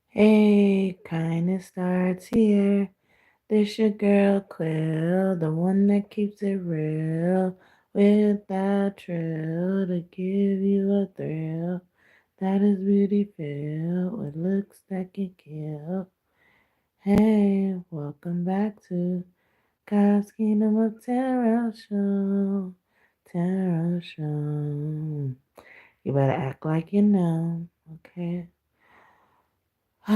Hey, kindness starts here. This your girl Quill, the one that keeps it real, with that trill to give you a thrill that is beauty filled with looks that can kill. Hey, welcome back to God's Kingdom of Tarot Show. Tarot Show. You better act like you know, okay? So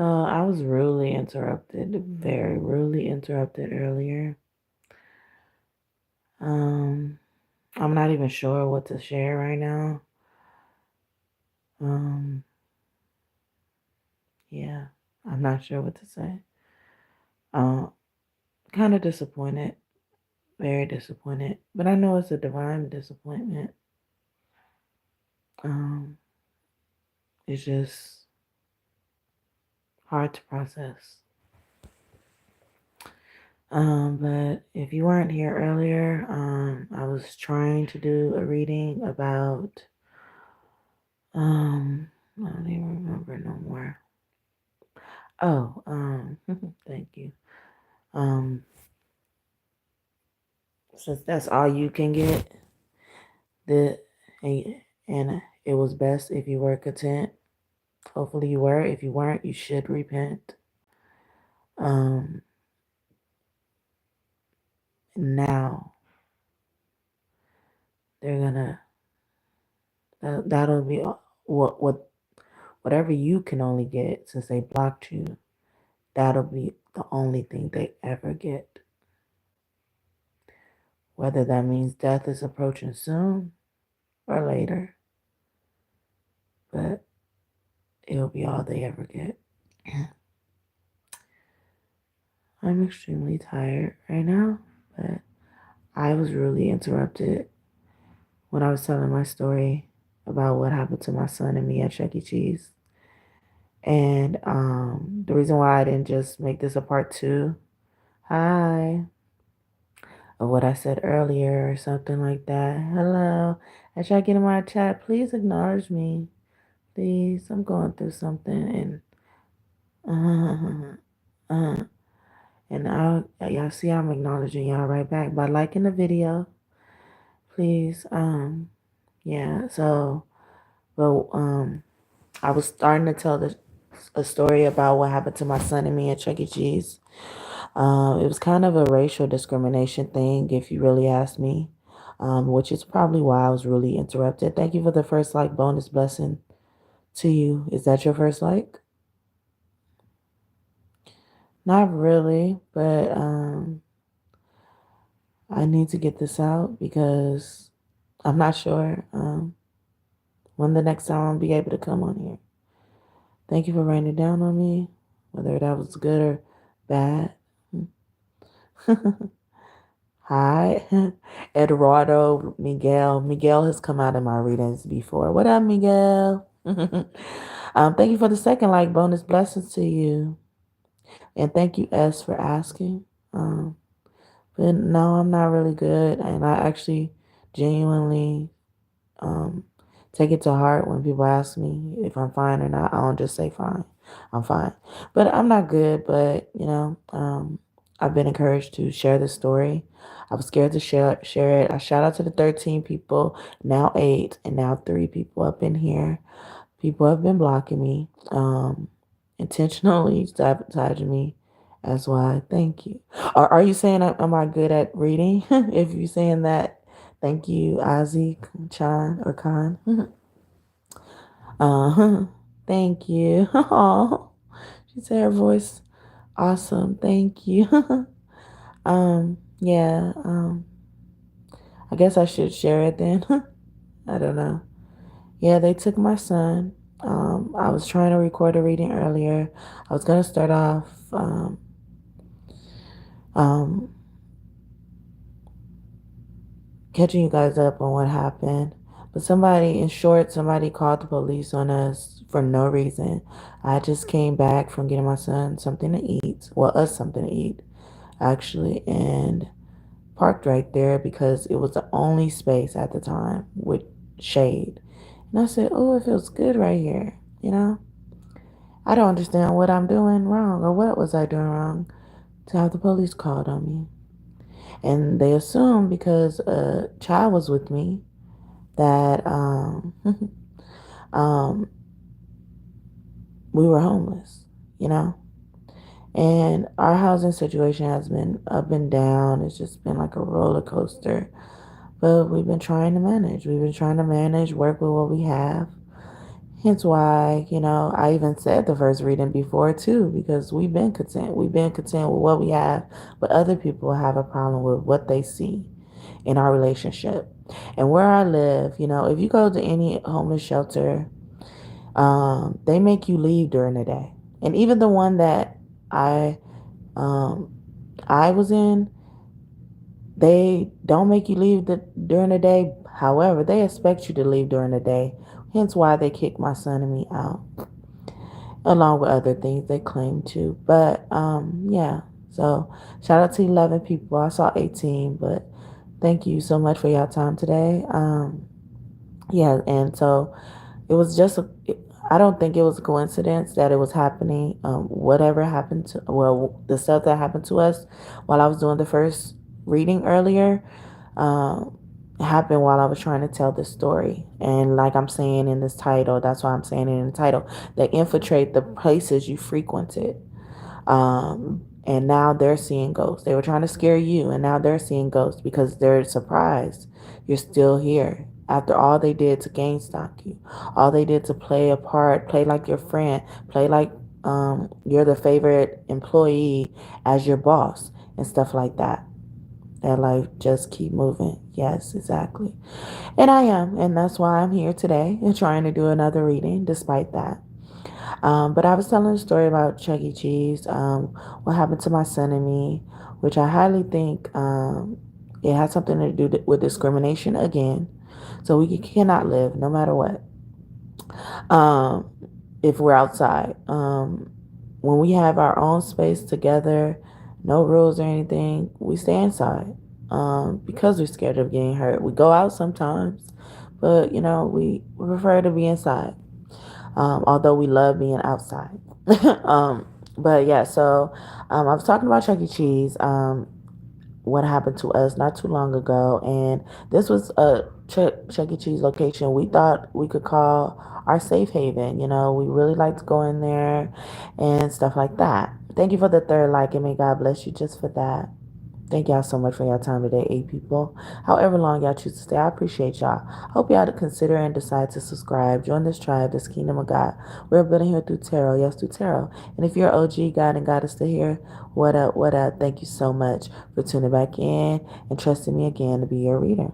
I was rudely interrupted, very rudely interrupted earlier. I'm not even sure what to share right now. Yeah, I'm not sure what to say. Kind of disappointed, very disappointed, but I know it's a divine disappointment. It's just hard to process. But if you weren't here earlier, I was trying to do a reading about, I don't even remember no more. Oh, thank you. Since that's all you can get, and it was best if you were content. Hopefully you were. If you weren't, you should repent. Now they're gonna that'll be whatever you can only get since they blocked you. That'll be the only thing they ever get. Whether that means death is approaching soon or later, but it'll be all they ever get. I'm extremely tired right now, but I was really interrupted when I was telling my story about what happened to my son and me at Chuck E. Cheese. And the reason why I didn't just make this a part 2, hi, of what I said earlier or something like that. Hello, as y'all get in my chat, please acknowledge me. Please, I'm going through something, and y'all see I'm acknowledging y'all right back by liking the video. Please, yeah. So, well, I was starting to tell a story about what happened to my son and me at Chuck E. Cheese. It was kind of a racial discrimination thing, if you really ask me, which is probably why I was really interrupted. Thank you for the first like bonus blessing to you. Is that your first like? Not really, but I need to get this out because I'm not sure when the next time I'll be able to come on here. Thank you for writing it down on me, whether that was good or bad. Hi, Eduardo, Miguel. Miguel has come out in my readings before. What up, Miguel? Thank you for the second like bonus blessings to you. And thank you, S, for asking. But no, I'm not really good. And I actually genuinely take it to heart when people ask me if I'm fine or not. I don't just say fine. I'm fine. But I'm not good. But, I've been encouraged to share this story. I was scared to share it. I shout out to the 13 people, now 8, and now 3 people up in here. People have been blocking me, intentionally sabotaging me. That's why. Thank you. Are you saying am I good at reading? If you're saying that, thank you, Ozzy, Chan, or Khan. Thank you. Oh, she said her voice awesome. Thank you. Yeah. I guess I should share it then. I don't know. Yeah, they took my son. I was trying to record a reading earlier. I was gonna start off catching you guys up on what happened. But somebody called the police on us for no reason. I just came back from getting my son something to eat. Well, us something to eat, actually, and parked right there because it was the only space at the time shade. And I said, oh, it feels good right here. I don't understand what I'm doing wrong, or what was I doing wrong to have the police called on me. And they assumed because a child was with me that um, we were homeless, you know? And our housing situation has been up and down. It's just been like a roller coaster. But we've been trying to manage. We've been trying to manage, work with what we have. Hence why, I even said the first reading before too, because we've been content. We've been content with what we have, but other people have a problem with what they see in our relationship. And where I live, if you go to any homeless shelter, they make you leave during the day. And even the one that I um, I was in, they don't make you leave during the day. However, they expect you to leave during the day. Hence why they kicked my son and me out, along with other things they claim to. But yeah. So shout out to 11 people. I saw 18, but thank you so much for your time today. Yeah, and so it was just I don't think it was a coincidence that it was happening. Whatever happened to, well, the stuff that happened to us while I was doing the first reading earlier, happened while I was trying to tell this story. And like I'm saying in this title, that's why I'm saying it in the title, they infiltrate the places you frequented. And now they're seeing ghosts. They were trying to scare you, and now they're seeing ghosts because they're surprised you're still here. After all they did to gain stock you, all they did to play a part, play like your friend, play like you're the favorite employee as your boss and stuff like that. That life just keep moving. Yes, exactly. And I am, and that's why I'm here today and trying to do another reading despite that. But I was telling a story about Chuck E. Cheese, what happened to my son and me, which I highly think it has something to do with discrimination again. So we cannot live no matter what um, if we're outside. When we have our own space together, no rules or anything, we stay inside because we're scared of getting hurt. We go out sometimes, but we prefer to be inside. Although we love being outside. um, but yeah, so I was talking about Chuck E. Cheese, what happened to us not too long ago, and this was a Chuck E. Cheese location we thought we could call our safe haven. We really like to go in there and stuff like that. Thank you for the third like, and may God bless you just for that. Thank y'all so much for your time today, 8 people. However long y'all choose to stay, I appreciate y'all. Hope y'all to consider and decide to subscribe. Join this tribe, this kingdom of God. We're building here through tarot. Yes, through tarot. And if you're OG God and God is still here, what up, what up? Thank you so much for tuning back in and trusting me again to be your reader.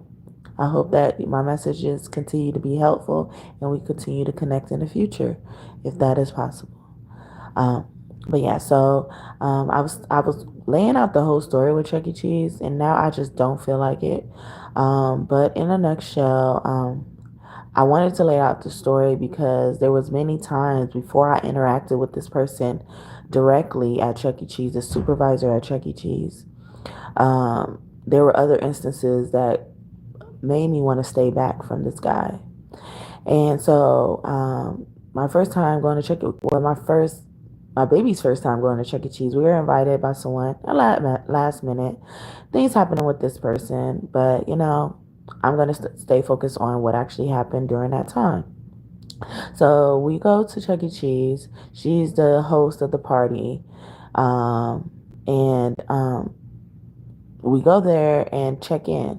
I hope that my messages continue to be helpful and we continue to connect in the future, if that is possible. Um, but yeah, so I was laying out the whole story with Chuck E. Cheese, and now I just don't feel like it. But in a nutshell, I wanted to lay out the story because there was many times before I interacted with this person directly at Chuck E. Cheese, the supervisor at Chuck E. Cheese. There were other instances that made me want to stay back from this guy. And so my first time going to Chuck E. Well, my baby's first time going to Chuck E. Cheese, we were invited by someone last minute. Things happening with this person, but I'm going to stay focused on what actually happened during that time. So we go to Chuck E. Cheese. She's the host of the party. And we go there and check in.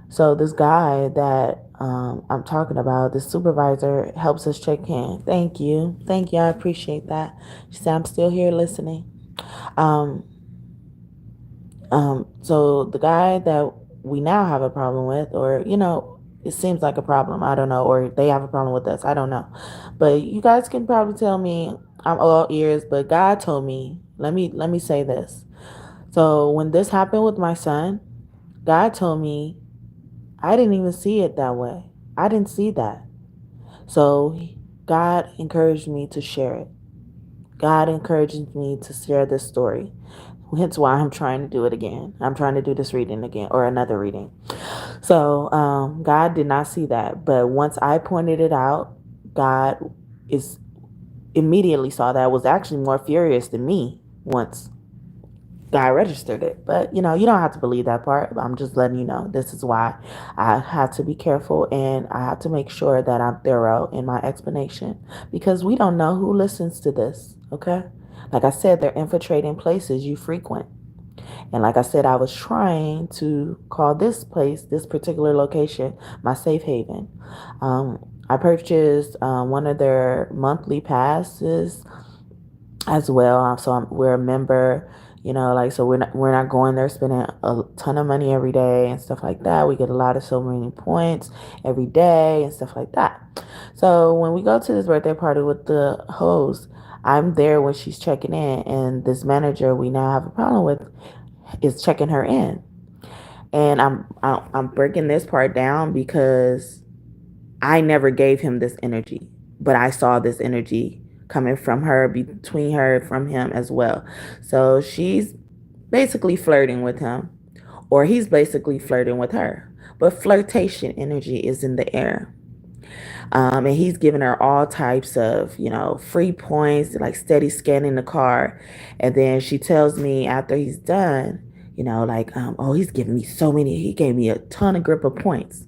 So this guy that I'm talking about, this supervisor, helps us check in. Thank you. Thank you. I appreciate that. She said, I'm still here listening. Um, so the guy that we now have a problem with, or, it seems like a problem. I don't know. Or they have a problem with us. I don't know. But you guys can probably tell me. I'm all ears, but God told me, let me say this. So when this happened with my son, God told me I didn't even see it that way. I didn't see that. So God encouraged me to share it. God encourages me to share this story. Hence why I'm trying to do it again. I'm trying to do this reading again, or another reading. So God did not see that. But once I pointed it out, God is immediately saw that, was actually more furious than me once God registered it. But you don't have to believe that part. I'm just letting you know this is why I have to be careful, and I have to make sure that I'm thorough in my explanation, because we don't know who listens to this. Okay, like I said, they're infiltrating places you frequent. And like I said, I was trying to call this place, this particular location, my safe haven. I purchased one of their monthly passes as well. We're a member, like, so we're not going there spending a ton of money every day and stuff like that. We get a lot of so many points every day and stuff like that. So when we go to this birthday party with the host, I'm there when she's checking in, and this manager we now have a problem with is checking her in. And I'm breaking this part down because I never gave him this energy, but I saw this energy coming from her, between her, from him as well. So she's basically flirting with him, or he's basically flirting with her. But flirtation energy is in the air. And he's giving her all types of, free points, like steady scanning the car. And then she tells me after he's done, like, oh, he's giving me so many. He gave me a ton of grip of points.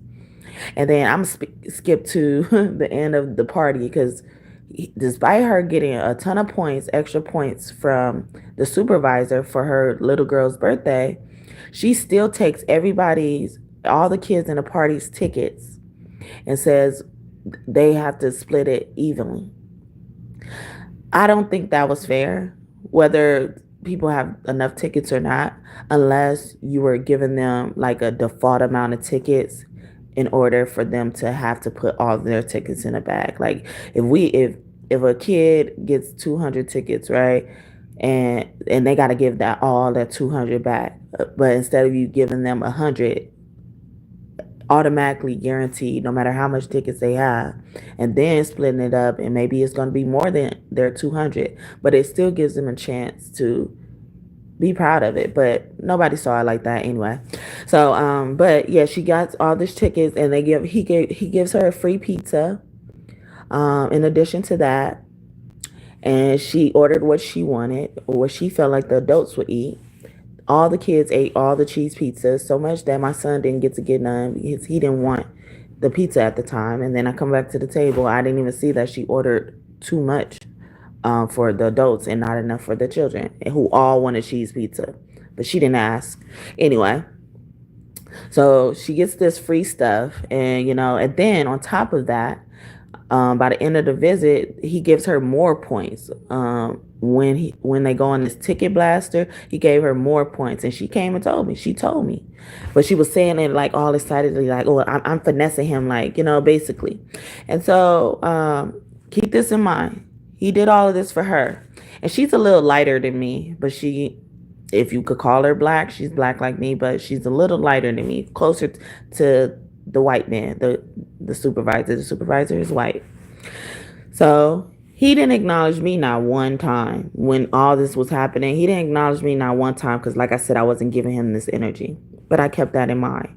And then I'm skip to the end of the party, because despite her getting a ton of points, extra points from the supervisor for her little girl's birthday, she still takes all the kids in the party's tickets and says they have to split it evenly. I don't think that was fair, whether people have enough tickets or not, unless you were giving them like a default amount of tickets in order for them to have to put all of their tickets in a bag. Like if a kid gets 200 tickets, right? And they got to give that 200 back. But instead of you giving them 100, automatically guaranteed, no matter how much tickets they have, and then splitting it up, and maybe it's going to be more than their 200, but it still gives them a chance to be proud of it. But nobody saw it like that anyway. So but yeah, she got all these tickets, and he gives her a free pizza in addition to that, and she ordered what she wanted, or what she felt like the adults would eat. All the kids ate all the cheese pizzas, so much that my son didn't get to get none because he didn't want the pizza at the time. And then I come back to the table, I didn't even see that she ordered too much for the adults and not enough for the children, who all wanted cheese pizza, but she didn't ask anyway. So she gets this free stuff, and then on top of that, by the end of the visit, he gives her more points. When they go on this ticket blaster, he gave her more points, and she came and told me. She told me, but she was saying it like all excitedly, like, "Oh, I'm finessing him," like, basically. And so keep this in mind. He did all of this for her, and she's a little lighter than me, but if you could call her black, she's black like me, but she's a little lighter than me, closer to the white man, the supervisor. The supervisor is white. So he didn't acknowledge me not one time when all this was happening. He didn't acknowledge me not one time because, like I said, I wasn't giving him this energy. But I kept that in mind.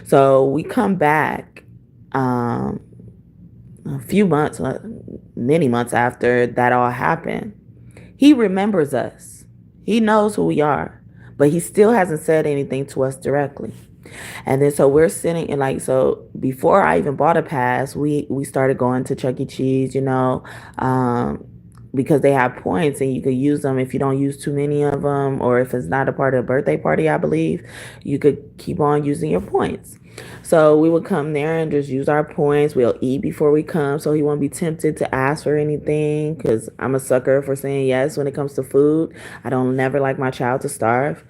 So we come back a few months, many months after that all happened. He remembers us. He knows who we are, but he still hasn't said anything to us directly. And then so we're sitting and like, so before I even bought a pass, we started going to Chuck E. Cheese, because they have points and you could use them if you don't use too many of them, or if it's not a part of a birthday party, I believe, you could keep on using your points. So we would come there and just use our points. We'll eat before we come, so he won't be tempted to ask for anything, because I'm a sucker for saying yes when it comes to food. I don't never like my child to starve.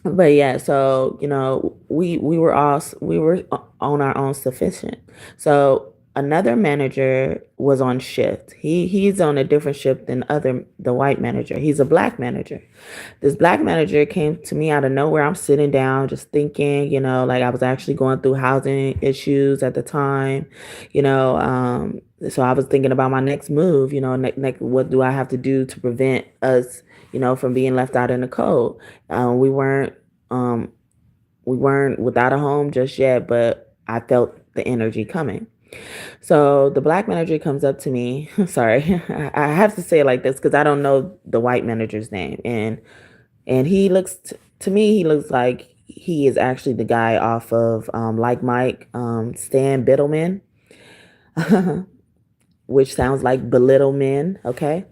But yeah, so we were on our own sufficient. So another manager was on shift. He's on a different shift than the white manager. He's a black manager. This black manager came to me out of nowhere. I'm sitting down just thinking, like I was actually going through housing issues at the time, so I was thinking about my next move, what do I have to do to prevent us, from being left out in the cold. We weren't we weren't without a home just yet, but I felt the energy coming. So the black manager comes up to me. Sorry, I have to say it like this because I don't know the white manager's name, and he looks to me. He looks like he is actually the guy off of Like Mike, Stan Biddleman, which sounds like belittle men. Okay,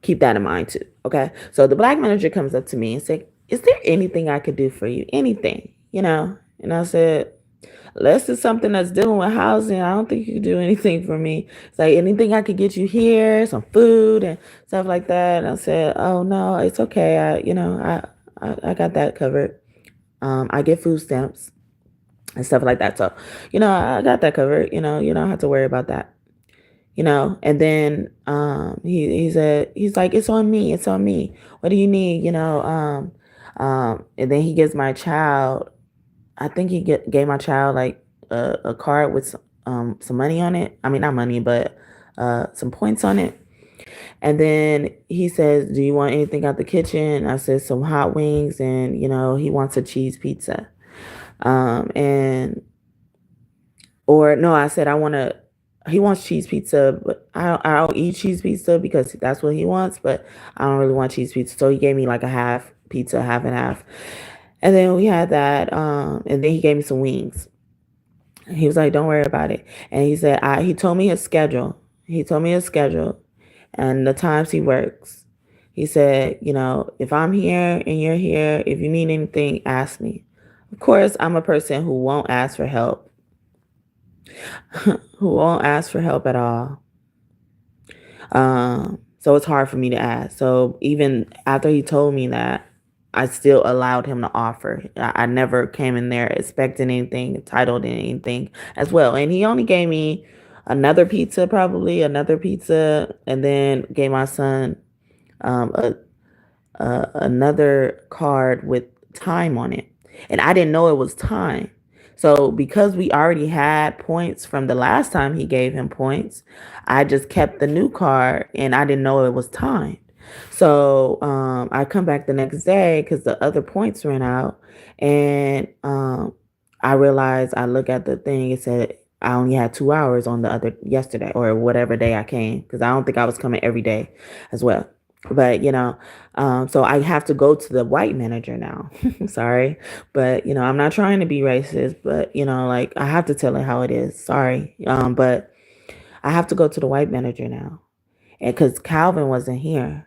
keep that in mind too. Okay, so the black manager comes up to me and said, "Is there anything I could do for you? Anything, you know?" And I said, unless it's something that's dealing with housing, I don't think you can do anything for me. It's like anything I could get you here, some food and stuff like that. And I said, oh no, it's okay. I got that covered. I get food stamps and stuff like that. So, I got that covered. You don't have to worry about that. And then he said, he's like, it's on me. It's on me. What do you need? And then he gives my child, I think he gave my child like a card with some money on it. I mean, not money, but some points on it. And then he says, do you want anything out the kitchen? I said, some hot wings. And, he wants a cheese pizza. Or no, I said, he wants cheese pizza, but I'll eat cheese pizza because that's what he wants, but I don't really want cheese pizza. So he gave me like a half pizza, half and half. And then we had that, and then he gave me some wings. He was like, don't worry about it. And he said, he told me his schedule. He told me his schedule and the times he works. He said, if I'm here and you're here, if you need anything, ask me. Of course, I'm a person who won't ask for help, who won't ask for help at all. So it's hard for me to ask. So even after he told me that, I still allowed him to offer. I never came in there expecting anything, entitled in anything as well. And he only gave me another pizza, and then gave my son another card with time on it. And I didn't know it was time. So because we already had points from the last time he gave him points, I just kept the new card and I didn't know it was time. So I come back the next day because the other points ran out, and I realized, I look at the thing, it said I only had 2 hours on the other yesterday or whatever day I came, because I don't think I was coming every day as well. But so I have to go to the white manager now. Sorry, but I'm not trying to be racist, but like I have to tell it how it is. Sorry, but I have to go to the white manager now, and because Calvin wasn't here.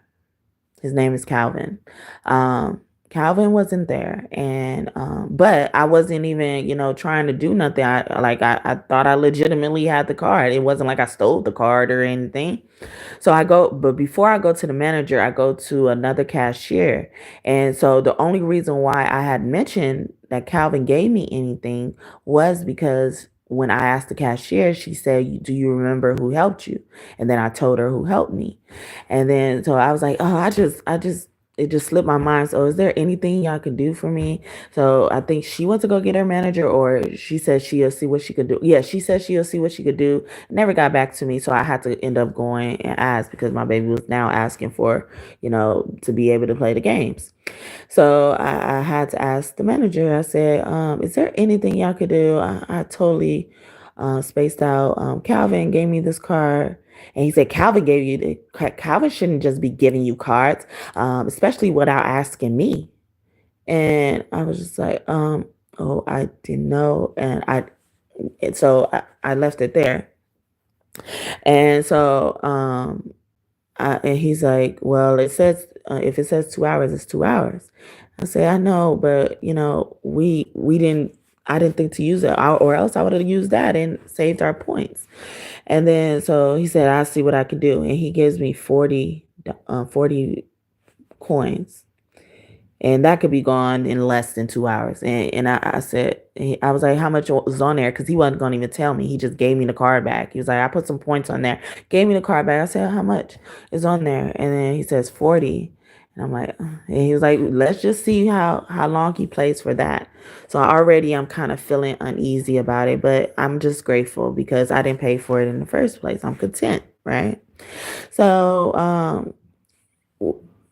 His name is Calvin. Calvin wasn't there, and but I wasn't even trying to do nothing. I thought I legitimately had the card. It wasn't like I stole the card or anything. So I go, but before I go to the manager, I go to another cashier. And so the only reason why I had mentioned that Calvin gave me anything was because when I asked the cashier, she said, do you remember who helped you? And then I told her who helped me. And then so I was like, oh, it just slipped my mind. So is there anything y'all can do for me? So I think she went to go get her manager, or she said she'll see what she could do. Yeah, she said she'll see what she could do. Never got back to me. So I had to end up going and ask, because my baby was now asking for, to be able to play the games. So I had to ask the manager. I said, is there anything y'all could do? I totally spaced out. Calvin gave me this card. And he said, Calvin shouldn't just be giving you cards, especially without asking me. And I was just like, oh, I didn't know. And so I left it there. And so, and he's like, well, it says, if it says 2 hours, it's 2 hours. I say, I know, but I didn't think to use it, or else I would have used that and saved our points. And then, so he said, I'll see what I can do. And he gives me 40 coins. And that could be gone in less than 2 hours. And I said, I was like, how much was on there? Because he wasn't going to even tell me. He just gave me the card back. He was like, I put some points on there. Gave me the card back. I said, how much is on there? And then he says 40. And I'm like, and he was like, let's just see how long he plays for that. So I'm kind of feeling uneasy about it. But I'm just grateful because I didn't pay for it in the first place. I'm content, right? So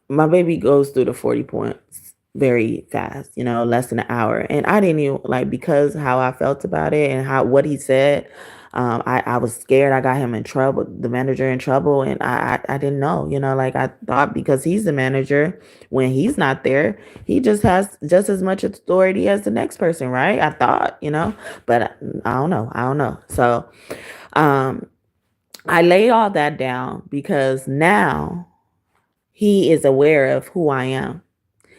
my baby goes through the 40 points very fast, less than an hour. And I didn't even like, because how I felt about it and what he said. I was scared. I got him in trouble, the manager in trouble, and I didn't know, like I thought because he's the manager, when he's not there, he just has just as much authority as the next person, right? I thought, but I don't know. I don't know. So um, I lay all that down because now he is aware of who I am.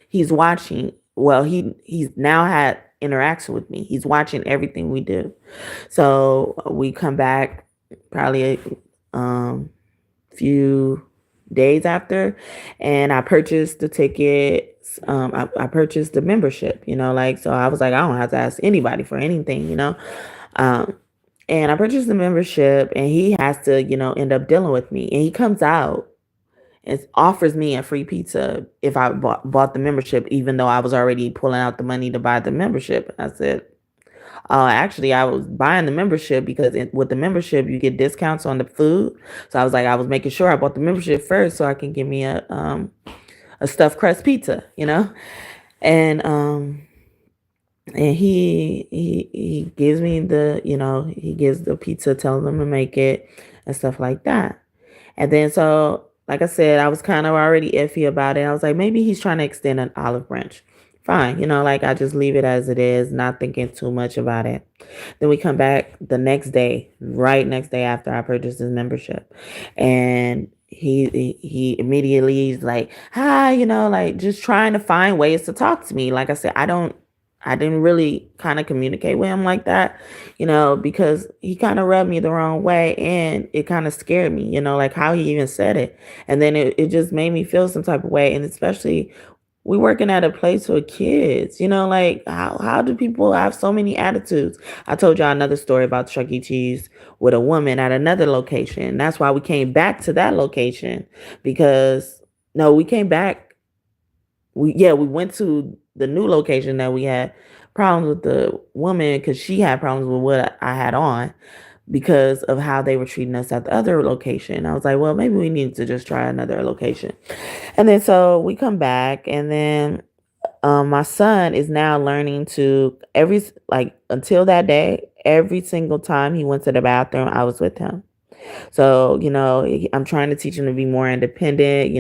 He's watching. Well, he's now had interaction with me. He's watching everything we do. So we come back probably a few days after, and I purchased the tickets. I purchased the membership. So I was like, I don't have to ask anybody for anything. Um, and I purchased the membership, and he has to, end up dealing with me. And he comes out and offers me a free pizza if I bought the membership, even though I was already pulling out the money to buy the membership. I said, actually, I was buying the membership because with the membership, you get discounts on the food. So I was like, I was making sure I bought the membership first so I can give me a stuffed crust pizza, and and he gives me he gives the pizza, telling them to make it and stuff like that. And then so, like I said, I was kind of already iffy about it. I was like, maybe he's trying to extend an olive branch. Fine, like I just leave it as it is, not thinking too much about it. Then we come back the next day, right next day after I purchased his membership, and he immediately is like, hi, like just trying to find ways to talk to me. Like I said, I didn't really kind of communicate with him like that, because he kind of rubbed me the wrong way, and it kind of scared me, like how he even said it. And then it just made me feel some type of way. And especially we working at a place for kids, like how do people have so many attitudes? I told y'all another story about Chuck E. Cheese with a woman at another location. That's why we came back to that location, because no, we came back. We went to the new location that we had problems with the woman because she had problems with what I had on because of how they were treating us at the other location. I was like, well, maybe we need to just try another location. And then so we come back, and then my son is now learning to until that day, every single time he went to the bathroom, I was with him. So, I'm trying to teach him to be more independent,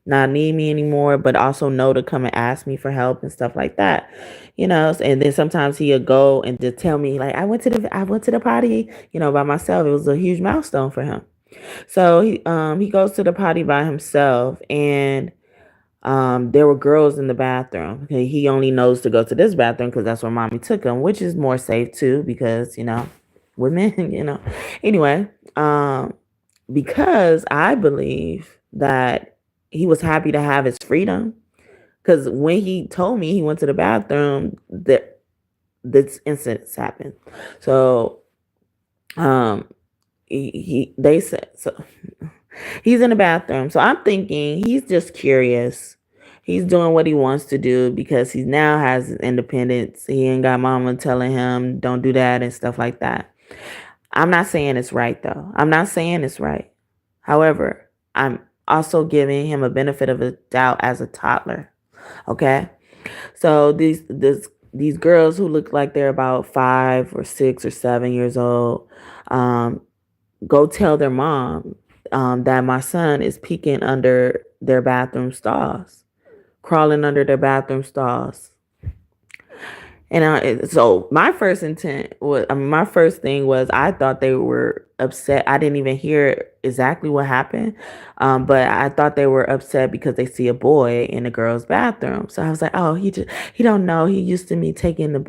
not need me anymore, but also know to come and ask me for help and stuff like that, and then sometimes he'll go and just tell me like, I went to the potty, by myself. It was a huge milestone for him. So he goes to the potty by himself, and there were girls in the bathroom. Okay, he only knows to go to this bathroom because that's where mommy took him, which is more safe too, because women, anyway, because I believe that he was happy to have his freedom, because when he told me he went to the bathroom, that this incident happened. So they said, so he's in the bathroom. So I'm thinking he's just curious. He's doing what he wants to do because he now has independence. He ain't got mama telling him don't do that and stuff like that. I'm not saying it's right though. I'm not saying it's right. However, I'm also giving him a benefit of a doubt as a toddler. Okay? So these girls who look like they're about 5 or 6 or 7 years old, go tell their mom that my son is peeking under their bathroom stalls, crawling under their bathroom stalls. And so my first my first thing was I thought they were upset. I didn't even hear exactly what happened, but I thought they were upset because they see a boy in a girl's bathroom. So I was like, oh, he don't know. He used to me taking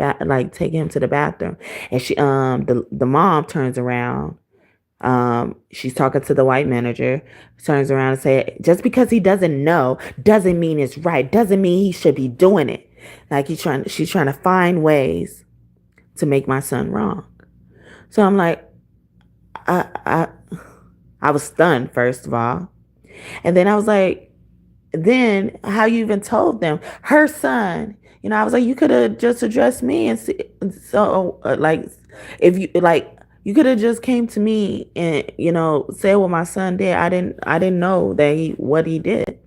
taking him to the bathroom, and the mom turns around. She's talking to the white manager, turns around and say, just because he doesn't know doesn't mean it's right. Doesn't mean he should be doing it. Like she's trying to find ways to make my son wrong. So I'm like, I was stunned, first of all. And then I was like, then how you even told them her son, I was like, you could have just addressed me and so if you you could have just came to me and said what my son did. I didn't know that what he did.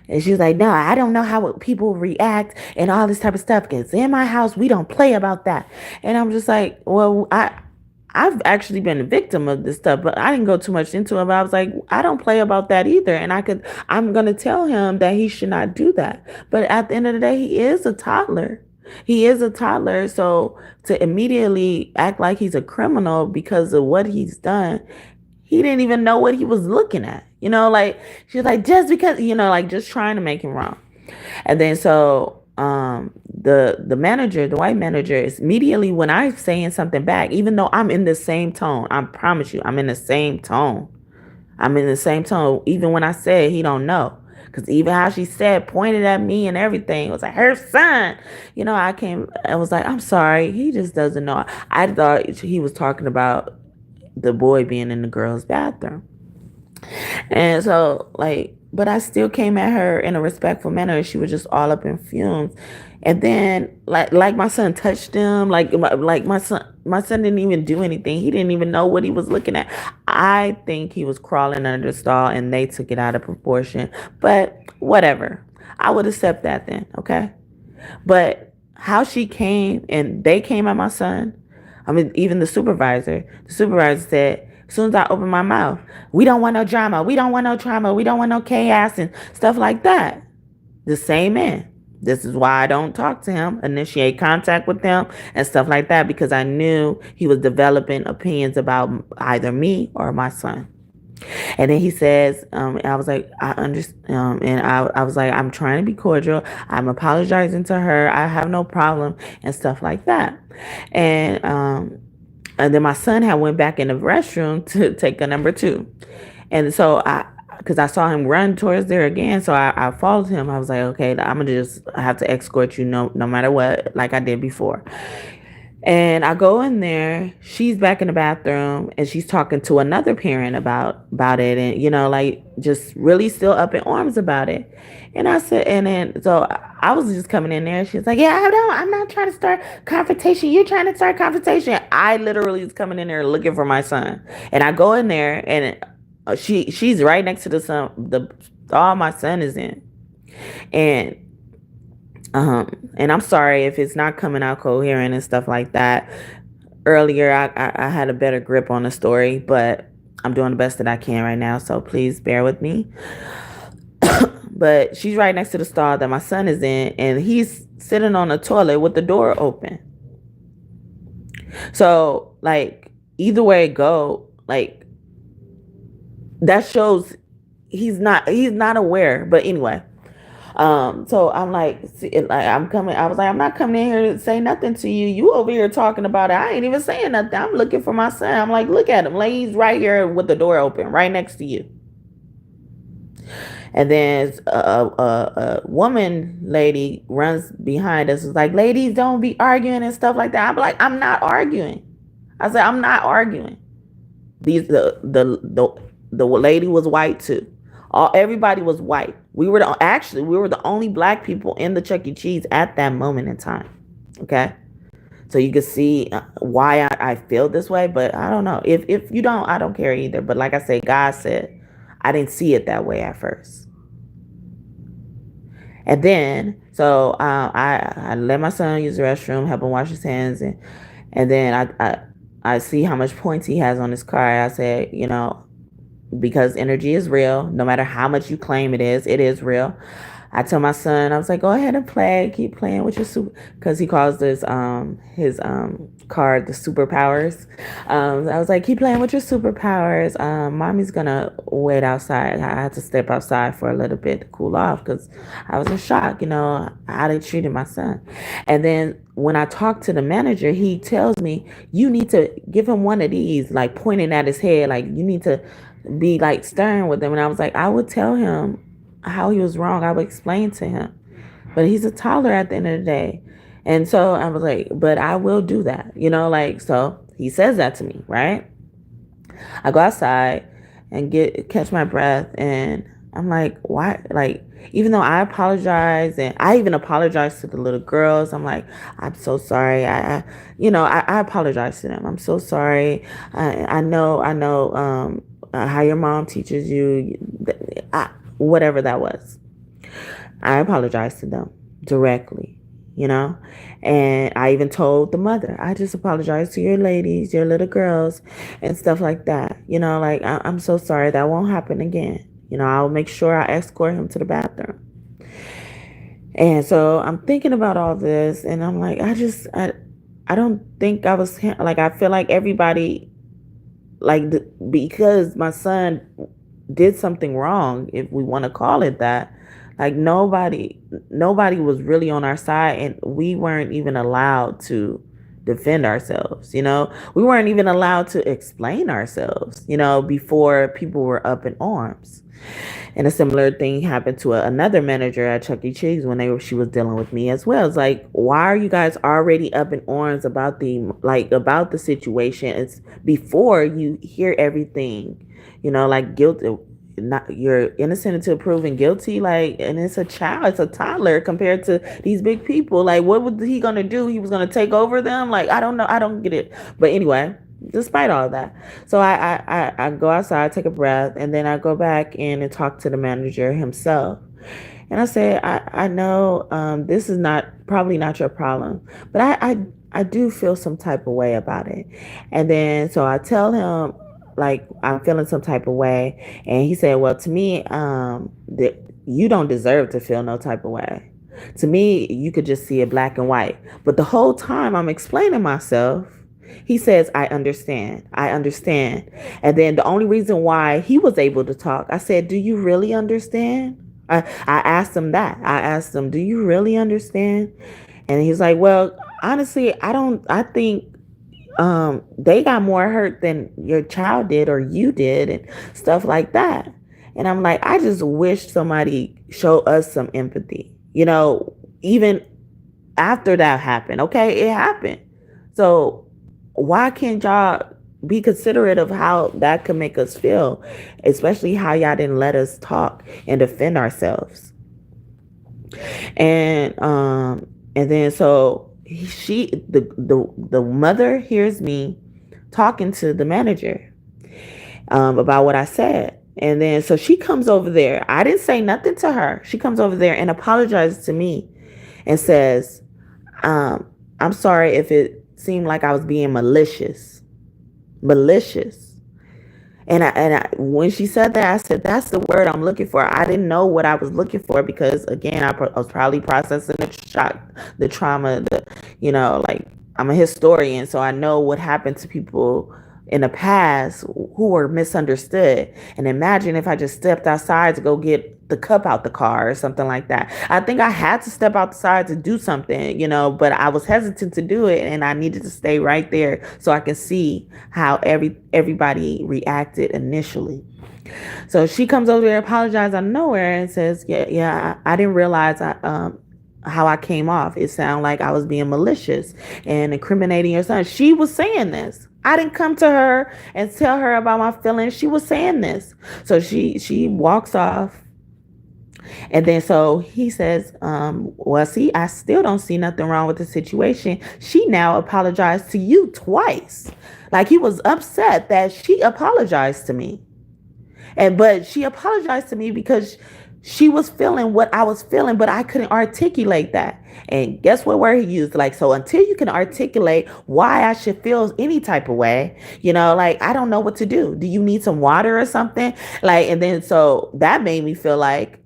And she was like, no, I don't know how people react and all this type of stuff. Because in my house, we don't play about that. And I'm just like, well, I've actually been a victim of this stuff, but I didn't go too much into it. But I was like, I don't play about that either. And I'm going to tell him that he should not do that. But at the end of the day, he is a toddler. He is a toddler. So to immediately act like he's a criminal because of what he's done, he didn't even know what he was looking at. Like she was like, just because, like just trying to make him wrong. And then so the manager, the white manager, is immediately when I'm saying something back, even though I'm in the same tone, I promise you, I'm in the same tone. I'm in the same tone. Even when I said he don't know. Because even how she said, pointed at me and everything, it was like, her son. I was like, I'm sorry. He just doesn't know. I thought he was talking about the boy being in the girl's bathroom. And so, but I still came at her in a respectful manner. She was just all up in fumes. And then, like my son touched him. My son didn't even do anything. He didn't even know what he was looking at. I think he was crawling under the stall, and they took it out of proportion. But whatever, I would accept that then, okay? But how she came and they came at my son. I mean, even the supervisor said, as soon as I opened my mouth, we don't want no drama. We don't want no trauma. We don't want no chaos and stuff like that. The same man. This is why I don't talk to him, initiate contact with him and stuff like that, because I knew he was developing opinions about either me or my son. And then he says, I was like, I understand. And I was like, I'm trying to be cordial. I'm apologizing to her. I have no problem and stuff like that. And then my son had went back in the restroom to take a number 2. And so because I saw him run towards there again. So I followed him. I was like, okay, I'm going to just have to escort you no matter what, like I did before. And I go in there, she's back in the bathroom and she's talking to another parent about it. And, like just really still up in arms about it. And I said, and then, so I was just coming in there. She's like, yeah, I'm not trying to start confrontation. You're trying to start confrontation. I literally was coming in there looking for my son. And I go in there and she's right next to the stall my son is in. And I'm sorry if it's not coming out coherent and stuff like that. Earlier, I had a better grip on the story, but I'm doing the best that I can right now, so please bear with me. But she's right next to the stall that my son is in, and he's sitting on the toilet with the door open. So, either way it go, that shows he's not aware. But anyway. So I'm like, I'm coming. I was like, I'm not coming in here to say nothing to you. You over here talking about it. I ain't even saying nothing. I'm looking for my son. I'm like, look at him. He's right here with the door open, right next to you. And then a woman lady runs behind us. Is like, ladies, don't be arguing and stuff like that. I'm like, I'm not arguing. I said, I'm not arguing. The lady was white too. Everybody was white. We were the only black people in the Chuck E. Cheese at that moment in time. Okay, so you can see why I feel this way, but I don't know. If you don't, I don't care either. But like I said, God said I didn't see it that way at first. And then so I let my son use the restroom, help him wash his hands, and then I see how much points he has on his card. I said, because energy is real, no matter how much you claim it is real. I tell my son, I was like, go ahead and keep playing with your super, because he calls this his card the superpowers. I was like, keep playing with your superpowers. Mommy's gonna wait outside. I had to step outside for a little bit to cool off because I was in shock, how they treated my son. And then when I talked to the manager, he tells me, you need to give him one of these, like pointing at his head, like you need to be like stern with him. And I was like, I would tell him how he was wrong. I would explain to him, but he's a toddler at the end of the day. And so I was like, but I will do that, so he says that to me, right? I go outside and catch my breath, and I'm like, why? Even though I apologize, and I even apologize to the little girls, I'm like, I'm so sorry. I apologize to them. I'm so sorry. I know how your mom teaches you, whatever that was. I apologized to them directly, you know, and I even told the mother, I just apologize to your ladies, your little girls, and stuff like that. You know, like, I'm so sorry, that won't happen again. You know, I'll make sure I escort him to the bathroom. And so I'm thinking about all this, and I'm like, I don't think I was like, I feel like everybody, like, because my son did something wrong, if we want to call it that, like, nobody was really on our side, and we weren't even allowed to defend ourselves. You know, we weren't even allowed to explain ourselves, you know, before people were up in arms. And a similar thing happened to another manager at Chuck E. Cheese when she was dealing with me as well. It's like, why are you guys already up in arms about about the situation? It's before you hear everything, you know, like guilt. Not, you're innocent until proven guilty, like, and it's a child, it's a toddler compared to these big people. Like, what was he gonna do? He was gonna take over them? Like, I don't know, I don't get it. But anyway, despite all of that, so I go outside, take a breath, and then I go back in and talk to the manager himself. And I said, I know, this is probably not your problem, but I do feel some type of way about it. And then so I tell him, like, I'm feeling some type of way. And he said, well, to me, that you don't deserve to feel no type of way. To me, you could just see it black and white. But the whole time I'm explaining myself, he says, I understand. I understand. And then the only reason why he was able to talk, I said, do you really understand? I asked him that. I asked him, do you really understand? And he's like, well, honestly, I think they got more hurt than your child did or you did and stuff like that. And I'm like, I just wish somebody showed us some empathy, you know, even after that happened. Okay, it happened. So why can't y'all be considerate of how that could make us feel, especially how y'all didn't let us talk and defend ourselves? And then so the mother hears me talking to the manager about what I said. And then so she comes over there. I didn't say nothing to her. She comes over there and apologizes to me and says, I'm sorry if it seemed like I was being malicious. Malicious. When she said that, I said, that's the word I'm looking for. I didn't know what I was looking for because, again, I was probably processing the shock, the trauma, you know, like, I'm a historian, so I know what happened to people in the past who were misunderstood. And imagine if I just stepped outside to go get the cup out the car or something like that. I think I had to step outside to do something, you know, but I was hesitant to do it, and I needed to stay right there so I could see how everybody reacted initially. So she comes over there, apologizes out of nowhere, and says, "Yeah, I didn't realize how I came off. It sounded like I was being malicious and incriminating your son." She was saying this. I didn't come to her and tell her about my feelings. She was saying this. So she walks off. And then so he says, well, see, I still don't see nothing wrong with the situation. She now apologized to you twice. Like, he was upset that she apologized to me. But she apologized to me because she was feeling what I was feeling, but I couldn't articulate that. And guess what word he used? Like, so until you can articulate why I should feel any type of way, you know, like, I don't know what to do. Do you need some water or something? Like, and then so that made me feel like,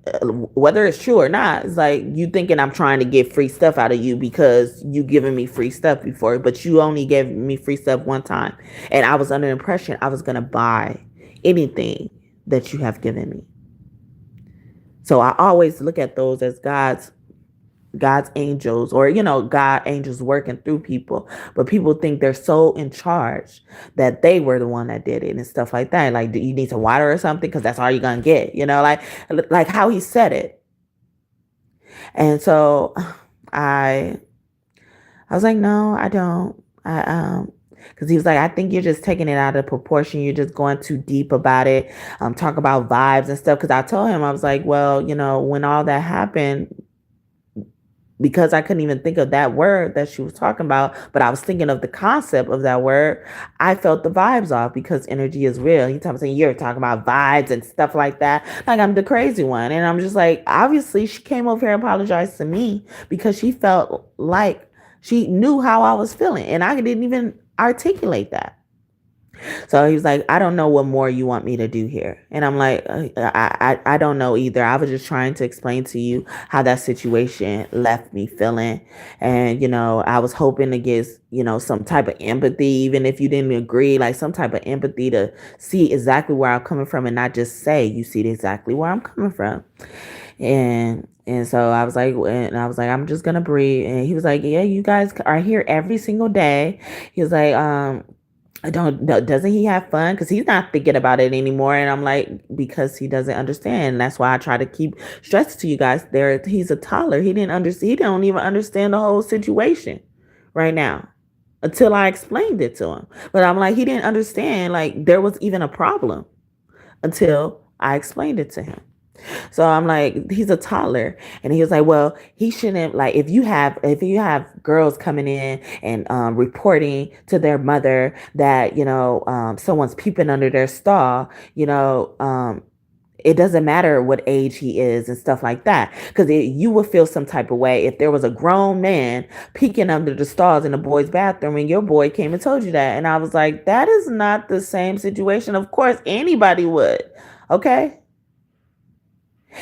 whether it's true or not, it's like, you thinking I'm trying to get free stuff out of you because you giving me free stuff before, but you only gave me free stuff one time. And I was under the impression I was going to buy anything that you have given me. So I always look at those as God's angels, or, you know, God angels working through people. But people think they're so in charge that they were the one that did it and stuff like that. Like, do you need some water or something? Because that's all you're gonna get, you know, like how he said it. And so I was like, no, I don't. Because he was like, I think you're just taking it out of proportion. You're just going too deep about it. Talk about vibes and stuff. Because I told him, I was like, well, you know, when all that happened, because I couldn't even think of that word that she was talking about, but I was thinking of the concept of that word, I felt the vibes off because energy is real. You're talking about vibes and stuff like that. Like I'm the crazy one. And I'm just like, obviously she came over here and apologized to me because she felt like she knew how I was feeling. And I didn't even articulate that. So he was like, I don't know what more you want me to do here. And I'm like, I don't know either. I was just trying to explain to you how that situation left me feeling. And, I was hoping to get, some type of empathy, even if you didn't agree, like some type of empathy to see exactly where I'm coming from and not just say, you see exactly where I'm coming from. And so I was like, I'm just gonna breathe. And he was like, yeah, you guys are here every single day. He was like, I don't know. Doesn't he have fun? Because he's not thinking about it anymore. And I'm like, because he doesn't understand. That's why I try to keep stressing to you guys. He's a toddler. He didn't understand. He don't even understand the whole situation right now until I explained it to him. But I'm like, he didn't understand. Like there was even a problem until I explained it to him. So I'm like, he's a toddler. And he was like, well, he shouldn't, like, if you have girls coming in and reporting to their mother that, someone's peeping under their stall, it doesn't matter what age he is and stuff like that. Because you would feel some type of way if there was a grown man peeking under the stalls in the boy's bathroom and your boy came and told you that. And I was like, that is not the same situation. Of course, anybody would. Okay.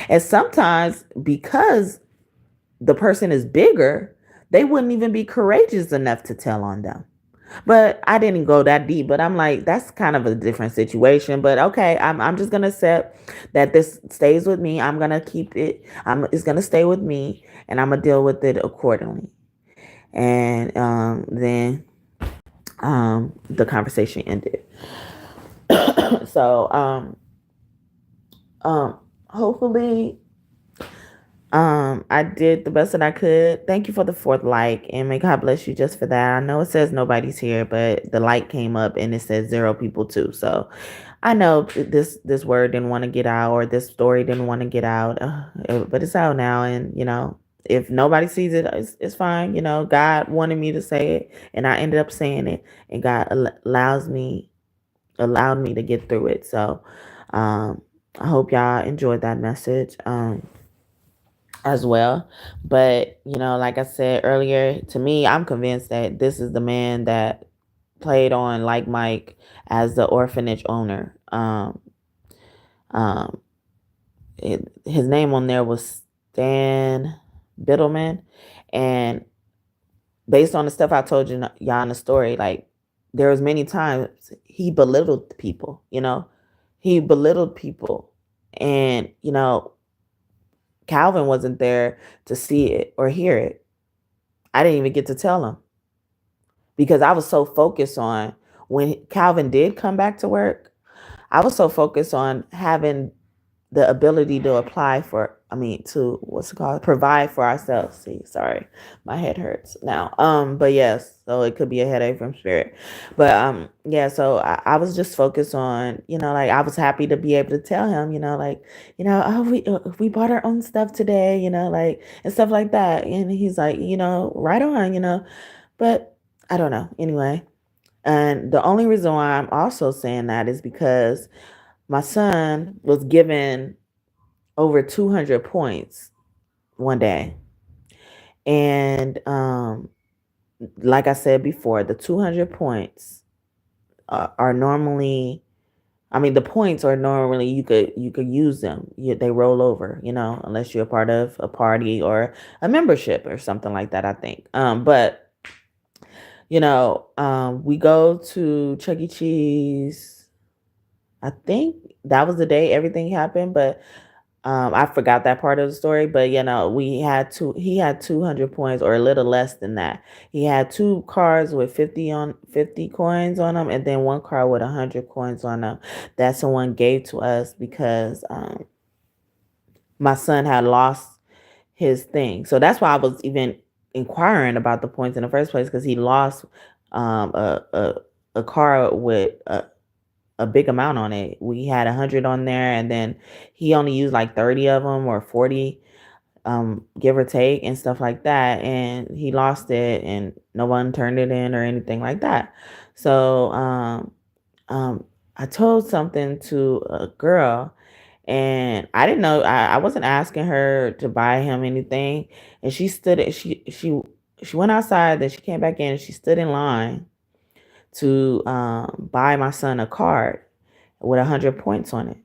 And sometimes because the person is bigger, they wouldn't even be courageous enough to tell on them. But I didn't go that deep. But I'm like, that's kind of a different situation. But okay, I'm just gonna accept that this stays with me. I'm gonna keep it. It's gonna stay with me, and I'm gonna deal with it accordingly. And then the conversation ended. So hopefully I did the best that I could. Thank you for the fourth like, and may God bless you just for that. I know it says nobody's here, but the like came up and it says 0 people too. So I know this word didn't want to get out, or this story didn't want to get out, but it's out now. And if nobody sees it, it's fine. God wanted me to say it, and I ended up saying it, and God allowed me to get through it. So I hope y'all enjoyed that message. As well. But, like I said earlier, to me, I'm convinced that this is the man that played on Like Mike as the orphanage owner. Um, his name on there was Stan Biddleman. And based on the stuff I told y'all in the story, like there was many times he belittled people, he belittled people. And, Calvin wasn't there to see it or hear it. I didn't even get to tell him because I was so focused on when Calvin did come back to work. I was so focused on having the ability to provide for ourselves. See, sorry, my head hurts now. But yes, so it could be a headache from spirit. But yeah, so I was just focused on, like I was happy to be able to tell him, oh, we bought our own stuff today, like and stuff like that. And he's like, right on, but I don't know. Anyway, and the only reason why I'm also saying that is because my son was given over 200 points one day. And like I said before, the 200 points are normally, the points are normally you could use them. They roll over, unless you're a part of a party or a membership or something like that, I think. But we go to Chuck E. Cheese. I think that was the day everything happened, but I forgot that part of the story. But he had 200 points, or a little less than that. He had 2 cards with 50 coins on them, and then 1 card with 100 coins on them that someone gave to us because my son had lost his thing. So that's why I was even inquiring about the points in the first place, because he lost a card with a big amount on it. We had 100 on there, and then he only used like 30 of them or 40. give or take and stuff like that. And he lost it and no one turned it in or anything like that. So um, I told something to a girl and I didn't know, I wasn't asking her to buy him anything. And she stood, she went outside, then she came back in and she stood in line to buy my son a card with 100 points on it.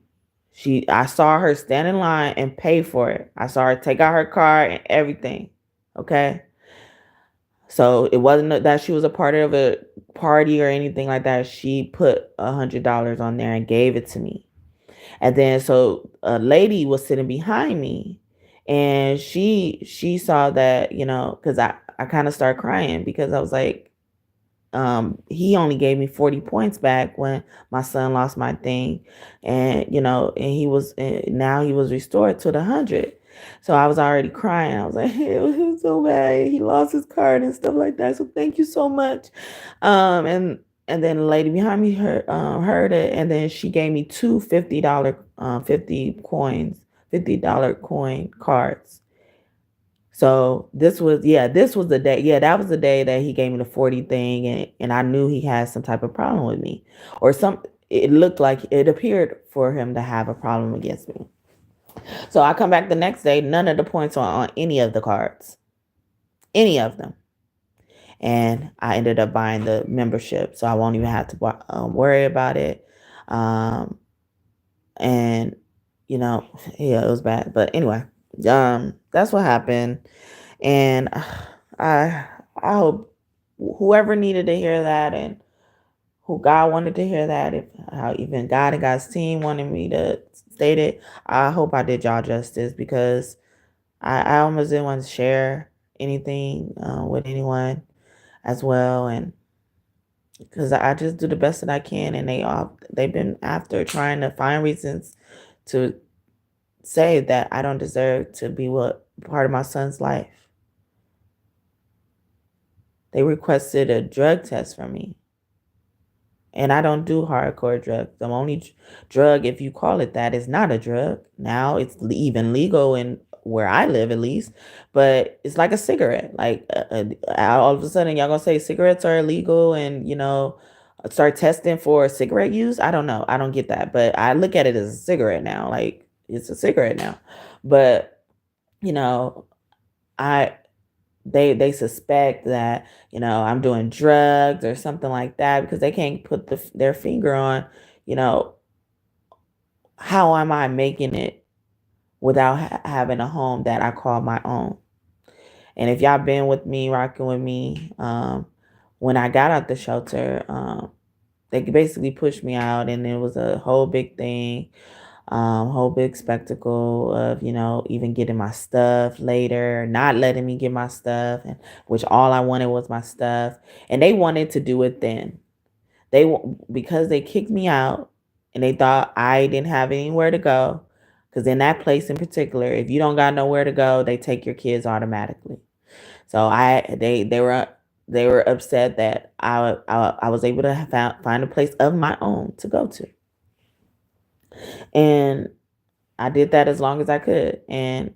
I saw her stand in line and pay for it. I saw her take out her card and everything. Okay. So it wasn't that she was a part of a party or anything like that. She put $100 on there and gave it to me. And then so a lady was sitting behind me and she saw that, because I kind of started crying because I was like, he only gave me 40 points back when my son lost my thing. And, and now he was restored to the 100. So I was already crying. I was like, it was so bad. He lost his card and stuff like that. So thank you so much. And then the lady behind me heard it. And then she gave me two $50, 50 coins, $50 coin cards. So this was the day. Yeah, that was the day that he gave me the 40 thing, and I knew he had some type of problem with me. It appeared for him to have a problem against me. So I come back the next day, none of the points are on any of the cards. Any of them. And I ended up buying the membership, so I won't even have to worry about it. And yeah, it was bad. But anyway, that's what happened. And I hope whoever needed to hear that and who God wanted to hear that, how even God and God's team wanted me to state it, I hope I did y'all justice because I almost didn't want to share anything with anyone as well. And because I just do the best that I can, and they've been after trying to find reasons to say that I don't deserve to be part of my son's life. They requested a drug test from me. And I don't do hardcore drugs. The only drug, if you call it that, is not a drug. Now it's even legal in where I live, at least. But it's like a cigarette. Like all of a sudden, y'all gonna say cigarettes are illegal and, start testing for cigarette use? I don't know. I don't get that. But I look at it as a cigarette now. Like it's a cigarette now. But, I they suspect that I'm doing drugs or something like that because they can't put their finger on how am I making it without having a home that I call my own. And if y'all been with me, rocking with me, when I got out the shelter, they basically pushed me out and it was a whole big thing. Whole big spectacle of, even getting my stuff later, not letting me get my stuff, and which all I wanted was my stuff. And they wanted to do it then. Because they kicked me out and they thought I didn't have anywhere to go. Because in that place in particular, if you don't got nowhere to go, they take your kids automatically. So they were upset that I was able to find a place of my own to go to. And I did that as long as I could. And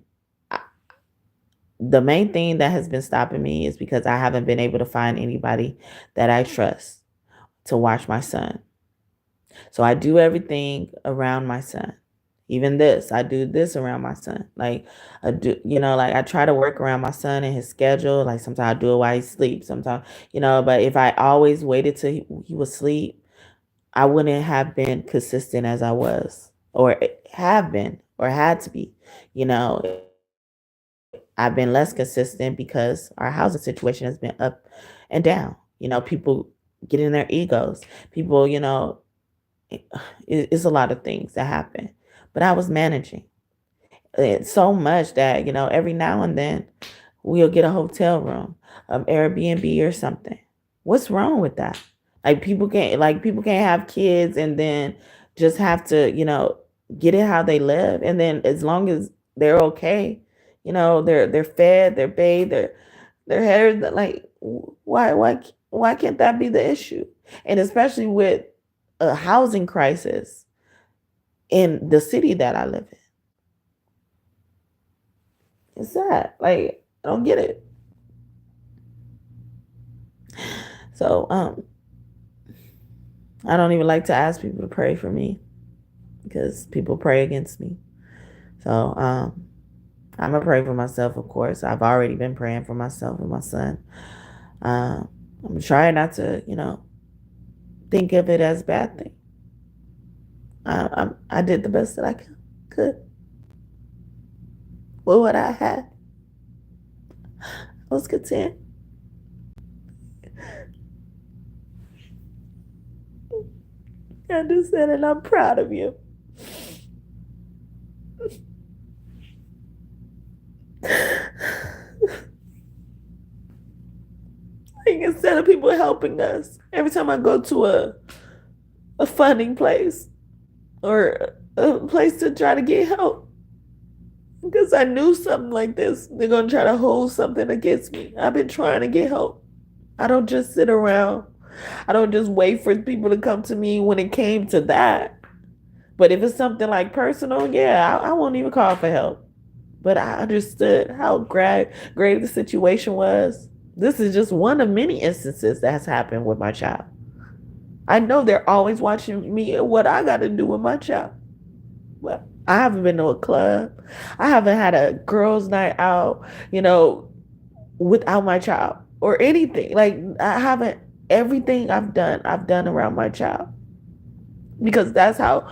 the main thing that has been stopping me is because I haven't been able to find anybody that I trust to watch my son. So I do everything around my son. Even this, I do this around my son. Like I do, like I try to work around my son and his schedule. Like sometimes I do it while he sleeps. Sometimes, but if I always waited till he was asleep, I wouldn't have been consistent as I was, or have been, or had to be. I've been less consistent because our housing situation has been up and down. People get in their egos. People, it's a lot of things that happen. But I was managing it so much that, every now and then we'll get a hotel room, Airbnb or something. What's wrong with that? People can't have kids and then just have to, get it how they live. And then as long as they're okay, they're fed, they're bathed, their hair, like why can't that be the issue? And especially with a housing crisis in the city that I live in. It's sad. Like, I don't get it. So, I don't even like to ask people to pray for me because people pray against me. So, I'm gonna pray for myself, of course. I've already been praying for myself and my son. I'm trying not to, think of it as a bad thing. I did the best that I could with what I had. I was content. I understand, and I'm proud of you. Like, instead of people helping us, every time I go to a funding place or a place to try to get help, because I knew something like this, they're gonna try to hold something against me. I've been trying to get help. I don't just sit around. I don't just wait for people to come to me when it came to that. But if it's something like personal, yeah, I won't even call for help. But I understood how grave the situation was. This is just one of many instances that has happened with my child. I know they're always watching me and what I got to do with my child. Well, I haven't been to a club. I haven't had a girls' night out, without my child or anything. Like, I haven't, everything I've done around my child. Because that's how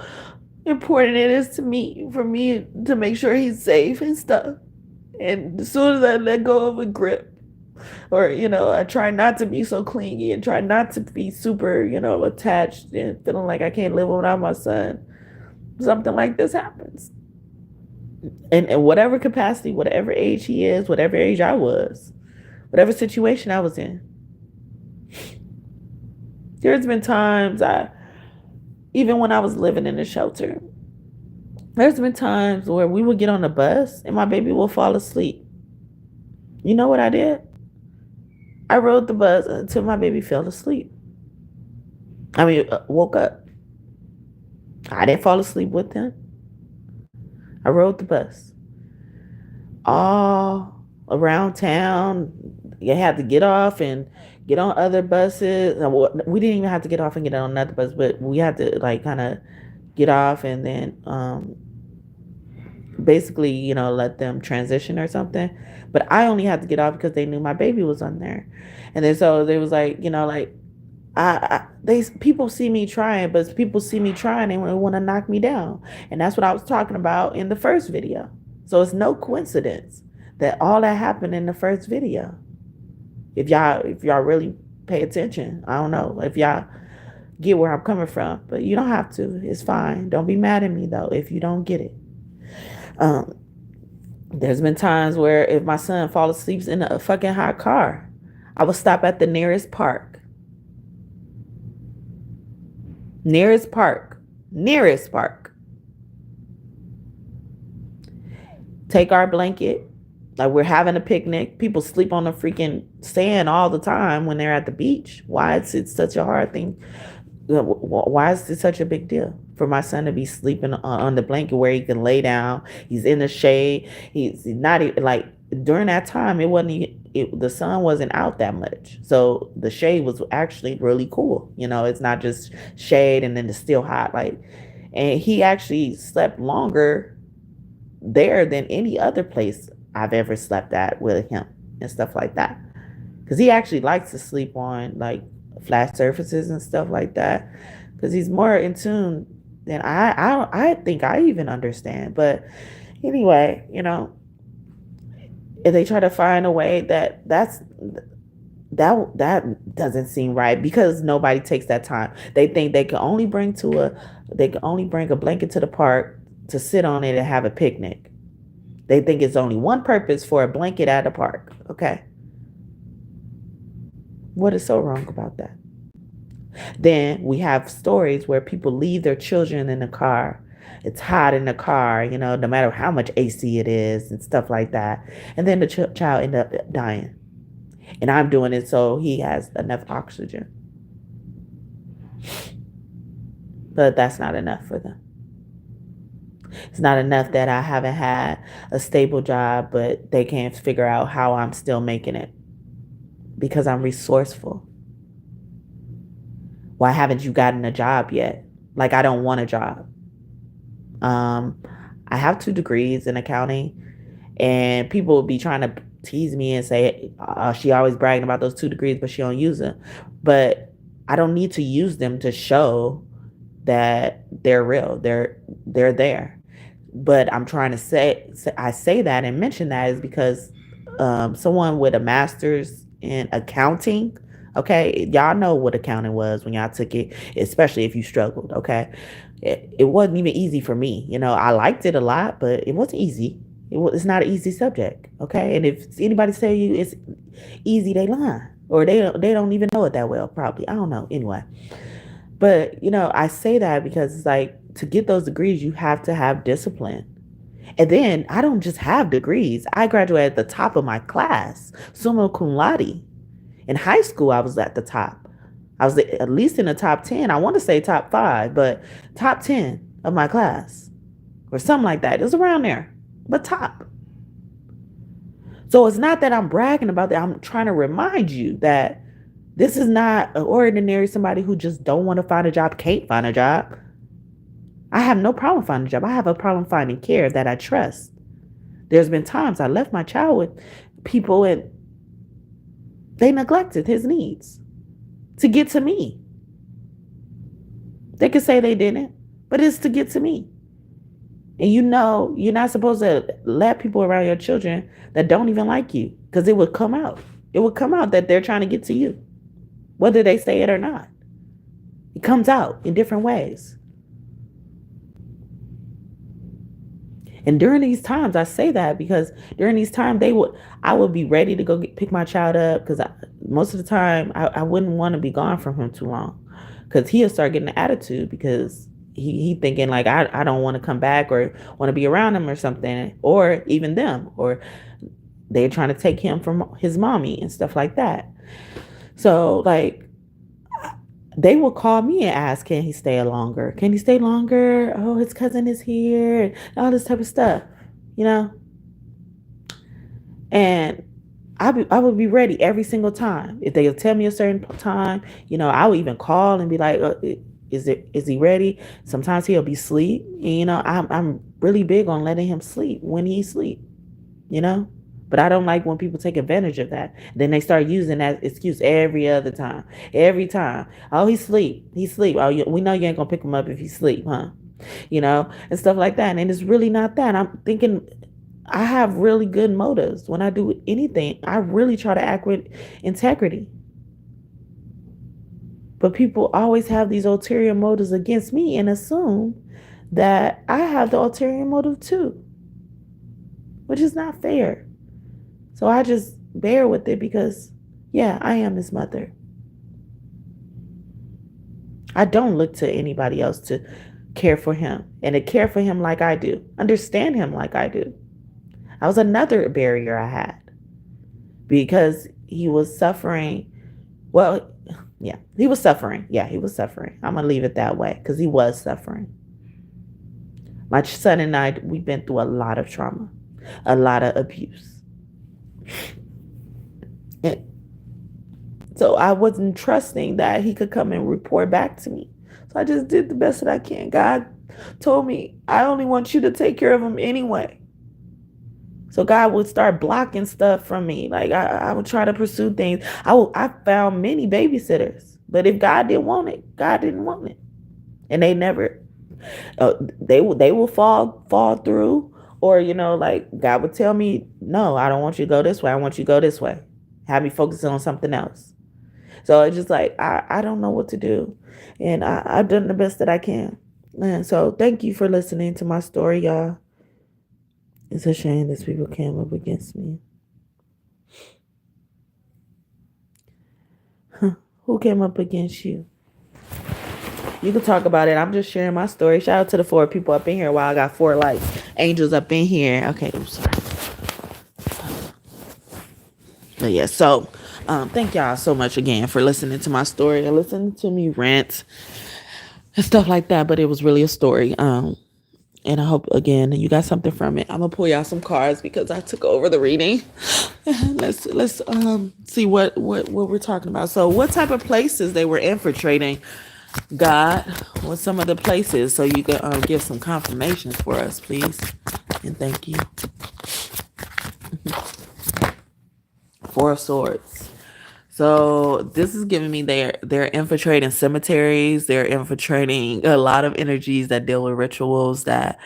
important it is to me, for me to make sure he's safe and stuff. And as soon as I let go of a grip, or, I try not to be so clingy and try not to be super, attached and feeling like I can't live without my son, something like this happens. And in whatever capacity, whatever age he is, whatever age I was, whatever situation I was in. There's been times even when I was living in a shelter, there's been times where we would get on the bus and my baby will fall asleep. You know what I did? I rode the bus until my baby fell asleep. Woke up. I didn't fall asleep with him. I rode the bus. All around town, you had to get off and get on other buses. We didn't even have to get off and get on another bus, but we had to kind of get off and then basically, let them transition or something. But I only had to get off because they knew my baby was on there. And then so they was like, people see me trying, but people see me trying and want to knock me down. And that's what I was talking about in the first video. So it's no coincidence that all that happened in the first video. If y'all really pay attention, I don't know if y'all get where I'm coming from, but you don't have to. It's fine. Don't be mad at me though if you don't get it. There's been times where if my son falls asleep in a fucking hot car, I would stop at the nearest park. Nearest park. Take our blanket. Like, we're having a picnic. People sleep on the freaking sand all the time when they're at the beach. Why is it such a hard thing? Why is it such a big deal for my son to be sleeping on the blanket where he can lay down? He's in the shade. He's not even, like, during that time, the sun wasn't out that much. So the shade was actually really cool. It's not just shade and then it's still hot. And he actually slept longer there than any other place I've ever slept at with him and stuff like that. Because he actually likes to sleep on like flat surfaces and stuff like that. Because he's more in tune than I think I even understand. But anyway, if they try to find a way that doesn't seem right, because nobody takes that time. They think they can only bring a blanket to the park to sit on it and have a picnic. They think it's only one purpose for a blanket at a park. Okay. What is so wrong about that? Then we have stories where people leave their children in the car. It's hot in the car, no matter how much AC it is and stuff like that. And then the child end up dying. And I'm doing it so he has enough oxygen. But that's not enough for them. It's not enough that I haven't had a stable job, but they can't figure out how I'm still making it because I'm resourceful. Why haven't you gotten a job yet? Like, I don't want a job. I have 2 degrees in accounting, and people will be trying to tease me and say, she always bragging about those 2 degrees, but she don't use them. But I don't need to use them to show that they're real. They're there. But I'm trying to say that and mention that is because someone with a master's in accounting, okay, y'all know what accounting was when y'all took it, especially if you struggled, okay? It wasn't even easy for me. You know, I liked it a lot, but it wasn't easy. It's not an easy subject, okay? And if anybody tell you it's easy, they lie. Or they don't even know it that well, probably. I don't know. Anyway. But, you know, I say that because it's like, to get those degrees, you have to have discipline. And then I don't just have degrees. I graduated at the top of my class, summa cum laude. In high school, I was at the top. I was at least in the top 10. I want to say top 5, but top 10 of my class or something like that. It was around there, but top. So it's not that I'm bragging about that. I'm trying to remind you that this is not an ordinary somebody who just don't want to find a job, can't find a job. I have no problem finding a job. I have a problem finding care that I trust. There's been times I left my child with people and they neglected his needs to get to me. They could say they didn't, but it's to get to me. And you know, you're not supposed to let people around your children that don't even like you, because it would come out. It would come out that they're trying to get to you, whether they say it or not. It comes out in different ways. And during these times, I say that because during these times, I would be ready to go pick my child up, because most of the time I wouldn't want to be gone from him too long, because he'll start getting an attitude because he thinking like I don't want to come back or want to be around him or something, or even them, or they're trying to take him from his mommy and stuff like that. So like, they will call me and ask, can he stay longer? Can he stay longer? Oh, his cousin is here, and all this type of stuff, you know? And I would be ready every single time. If they'll tell me a certain time, you know, I would even call and be like, is he ready? Sometimes he'll be asleep. And, you know, I'm really big on letting him sleep when he sleep, you know? But I don't like when people take advantage of that. Then they start using that excuse every other time. Every time. Oh, he sleep. Oh, we know you ain't going to pick him up if he sleep, huh? You know, and stuff like that. And it's really not that. I'm thinking I have really good motives when I do anything. I really try to act with integrity. But people always have these ulterior motives against me and assume that I have the ulterior motive too, which is not fair. So I just bear with it because, yeah, I am his mother. I don't look to anybody else to care for him and to care for him like I do, understand him like I do. That was another barrier I had because he was suffering. Well, yeah, he was suffering. Yeah, he was suffering. I'm going to leave it that way because he was suffering. My son and I, we've been through a lot of trauma, a lot of abuse. And so I wasn't trusting that he could come and report back to me. So I just did the best that I can. God told me, I only want you to take care of him anyway. So God would start blocking stuff from me. Like I would try to pursue things. I found many babysitters, but if God didn't want it, God didn't want it. And they never, they will fall through. Or, you know, like God would tell me, no, I don't want you to go this way. I want you to go this way. Have me focus on something else. So it's just like, I don't know what to do. And I've done the best that I can. And so thank you for listening to my story, y'all. It's a shame these people came up against me. Who came up against you? You can talk about it. I'm just sharing my story. Shout out to the 4 people up in here. Wow, I got 4 likes. Angels up in here. Okay, I'm sorry. But yeah, so thank y'all so much again for listening to my story and listening to me rant and stuff like that. But it was really a story. And I hope, again, you got something from it. I'm gonna pull y'all some cards because I took over the reading. Let's see what we're talking about. So, what type of places they were infiltrating? God, what some of the places? So you can give some confirmations for us, please, and thank you. Four of Swords. So this is giving me they're infiltrating cemeteries. They're infiltrating a lot of energies that deal with rituals that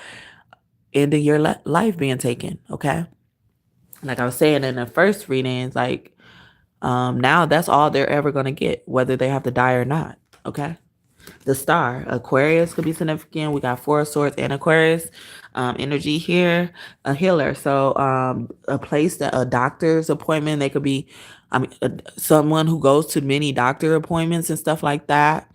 end in your life being taken. Okay, like I was saying in the first readings, like now that's all they're ever gonna get, whether they have to die or not. Okay. The Star, Aquarius could be significant. We got Four of Swords and Aquarius energy here. A healer, so a place that a doctor's appointment. They could be, someone who goes to many doctor appointments and stuff like that.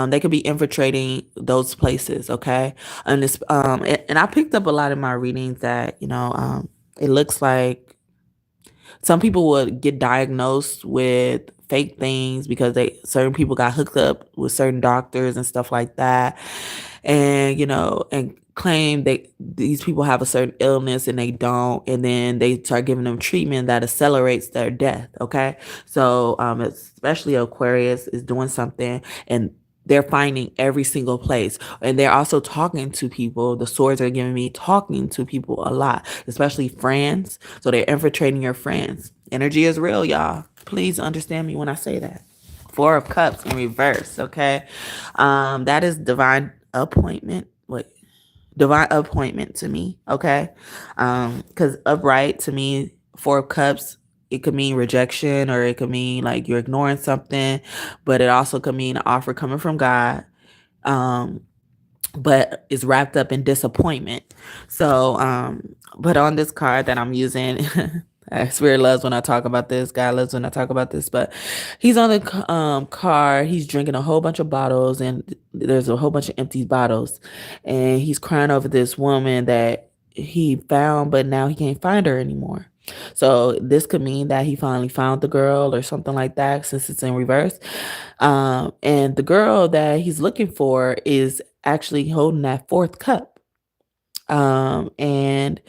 They could be infiltrating those places. Okay, and this and I picked up a lot in my readings that it looks like some people would get diagnosed with fake things because certain people got hooked up with certain doctors and stuff like that, and and claim these people have a certain illness and they don't, and then they start giving them treatment that accelerates their death. Okay, so especially Aquarius is doing something, and they're finding every single place, and they're also talking to people. The swords are giving me talking to people a lot, especially friends. So they're infiltrating your friends. Energy is real, y'all. Please understand me when I say that. Four of Cups in reverse. Okay, that is divine appointment. What? Divine appointment to me. Okay, because upright to me, Four of Cups, it could mean rejection, or it could mean like you're ignoring something, but it also could mean an offer coming from God, um but is wrapped up in disappointment. So but on this card that I'm using, Spirit loves when I talk about this, God loves when I talk about this, but he's on the card, he's drinking a whole bunch of bottles, and there's a whole bunch of empty bottles, and he's crying over this woman that he found, but now he can't find her anymore. So this could mean that he finally found the girl or something like that, since it's in reverse. And the girl that he's looking for is actually holding that fourth cup. And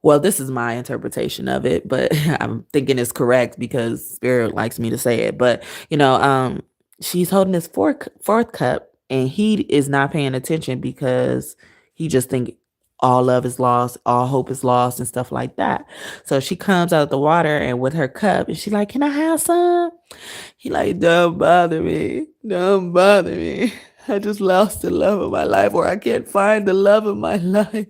well, this is my interpretation of it, but I'm thinking it's correct because Spirit likes me to say it. But she's holding this fourth cup, and he is not paying attention because he just think all love is lost, all hope is lost, and stuff like that. So she comes out of the water and with her cup, and she's like, "Can I have some?" He like, "Don't bother me. Don't bother me. I just lost the love of my life, or I can't find the love of my life.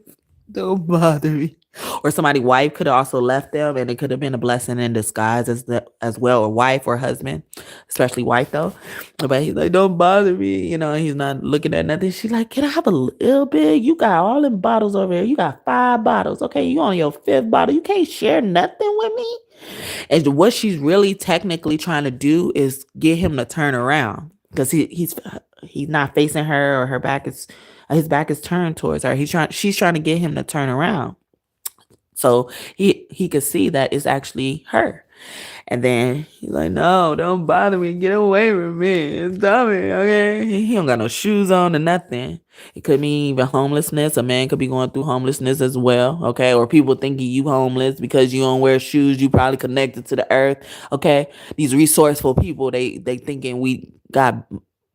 Don't bother me." Or somebody's wife could have also left them, and it could have been a blessing in disguise as well, or wife or husband, especially wife though. But he's like, "Don't bother me," he's not looking at nothing. She's like, "Can I have a little bit? You got all them bottles over here. You got 5 bottles. Okay, you on your 5th bottle. You can't share nothing with me." And what she's really technically trying to do is get him to turn around, because he's not facing her, or her back is his back is turned towards her. She's trying to get him to turn around, so he could see that it's actually her. And then he's like, "No, don't bother me. Get away from me. Stop it, okay?" He don't got no shoes on or nothing. It could mean even homelessness. A man could be going through homelessness as well, okay? Or people thinking you homeless because you don't wear shoes. You probably connected to the earth, okay? These resourceful people, they thinking we got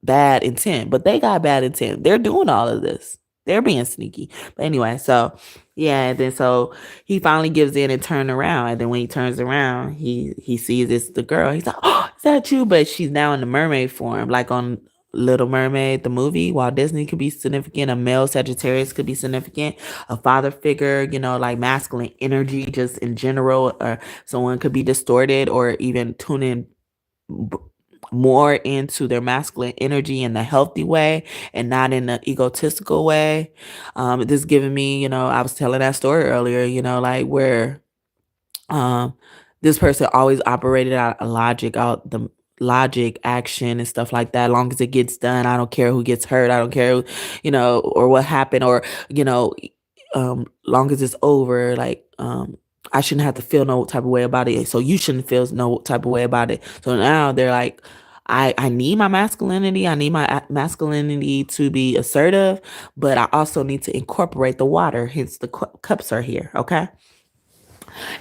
bad intent, but they got bad intent. They're doing all of this. They're being sneaky. But anyway, so yeah, and then so he finally gives in and turn around. And then when he turns around, he sees it's the girl. He's like, "Oh, is that you?" But she's now in the mermaid form, like on Little Mermaid, the movie. While Disney could be significant, a male Sagittarius could be significant, a father figure, like masculine energy just in general, or someone could be distorted or even tuning more into their masculine energy in the healthy way and not in the egotistical way. This giving me, I was telling that story earlier, like where um this person always operated out of logic, out the logic, action and stuff like that. As long as it gets done, I don't care who gets hurt, I don't care who, or what happened, or long as it's over, like I shouldn't have to feel no type of way about it, so you shouldn't feel no type of way about it. So now they're like, I need my masculinity. I need my masculinity to be assertive, but I also need to incorporate the water. Hence the cups are here. Okay.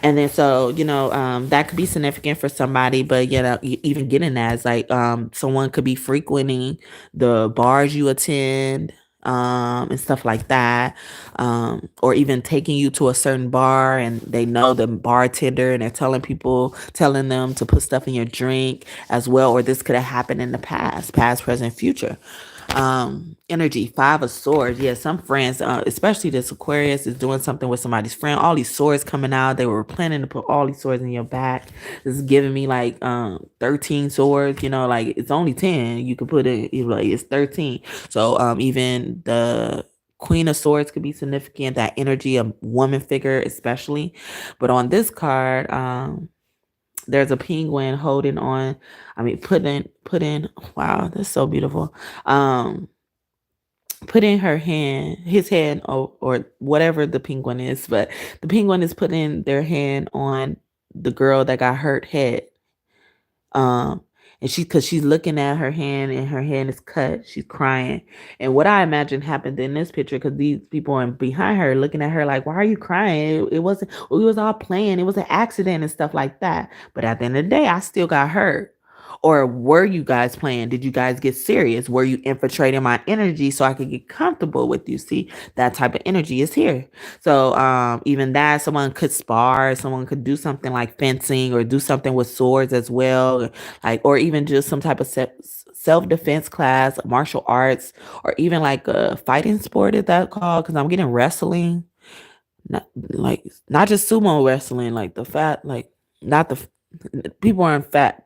And then so, that could be significant for somebody, but even getting that is like, someone could be frequenting the bars you attend, and stuff like that. Or even taking you to a certain bar and they know the bartender and they're telling them to put stuff in your drink as well. Or this could have happened in the past, present, future. Energy, 5 of Swords. Yeah, some friends, especially this Aquarius, is doing something with somebody's friend. All these swords coming out. They were planning to put all these swords in your back. This is giving me like 13 swords. Like it's only 10. You could put it like it's 13. So even the Queen of Swords could be significant. That energy, a woman figure, especially. But on this card, there's a penguin holding on. I mean, put in. Wow, that's so beautiful. Put in his hand, or whatever the penguin is, but the penguin is putting their hand on the girl that got hurt head. Um, and because she's looking at her hand and her hand is cut, she's crying. And what I imagine happened in this picture, because these people are behind her looking at her like, why are you crying? It wasn't, we was all playing. It was an accident and stuff like that. But at the end of the day, I still got hurt. Or were you guys playing? Did you guys get serious? Were you infiltrating my energy so I could get comfortable with you? See, that type of energy is here. So even that, someone could spar, someone could do something like fencing or do something with swords as well, like, or even just some type of self-defense class, martial arts, or even like a fighting sport, is that called? Because I'm getting wrestling, not just sumo wrestling, like the fat, like not the people aren't fat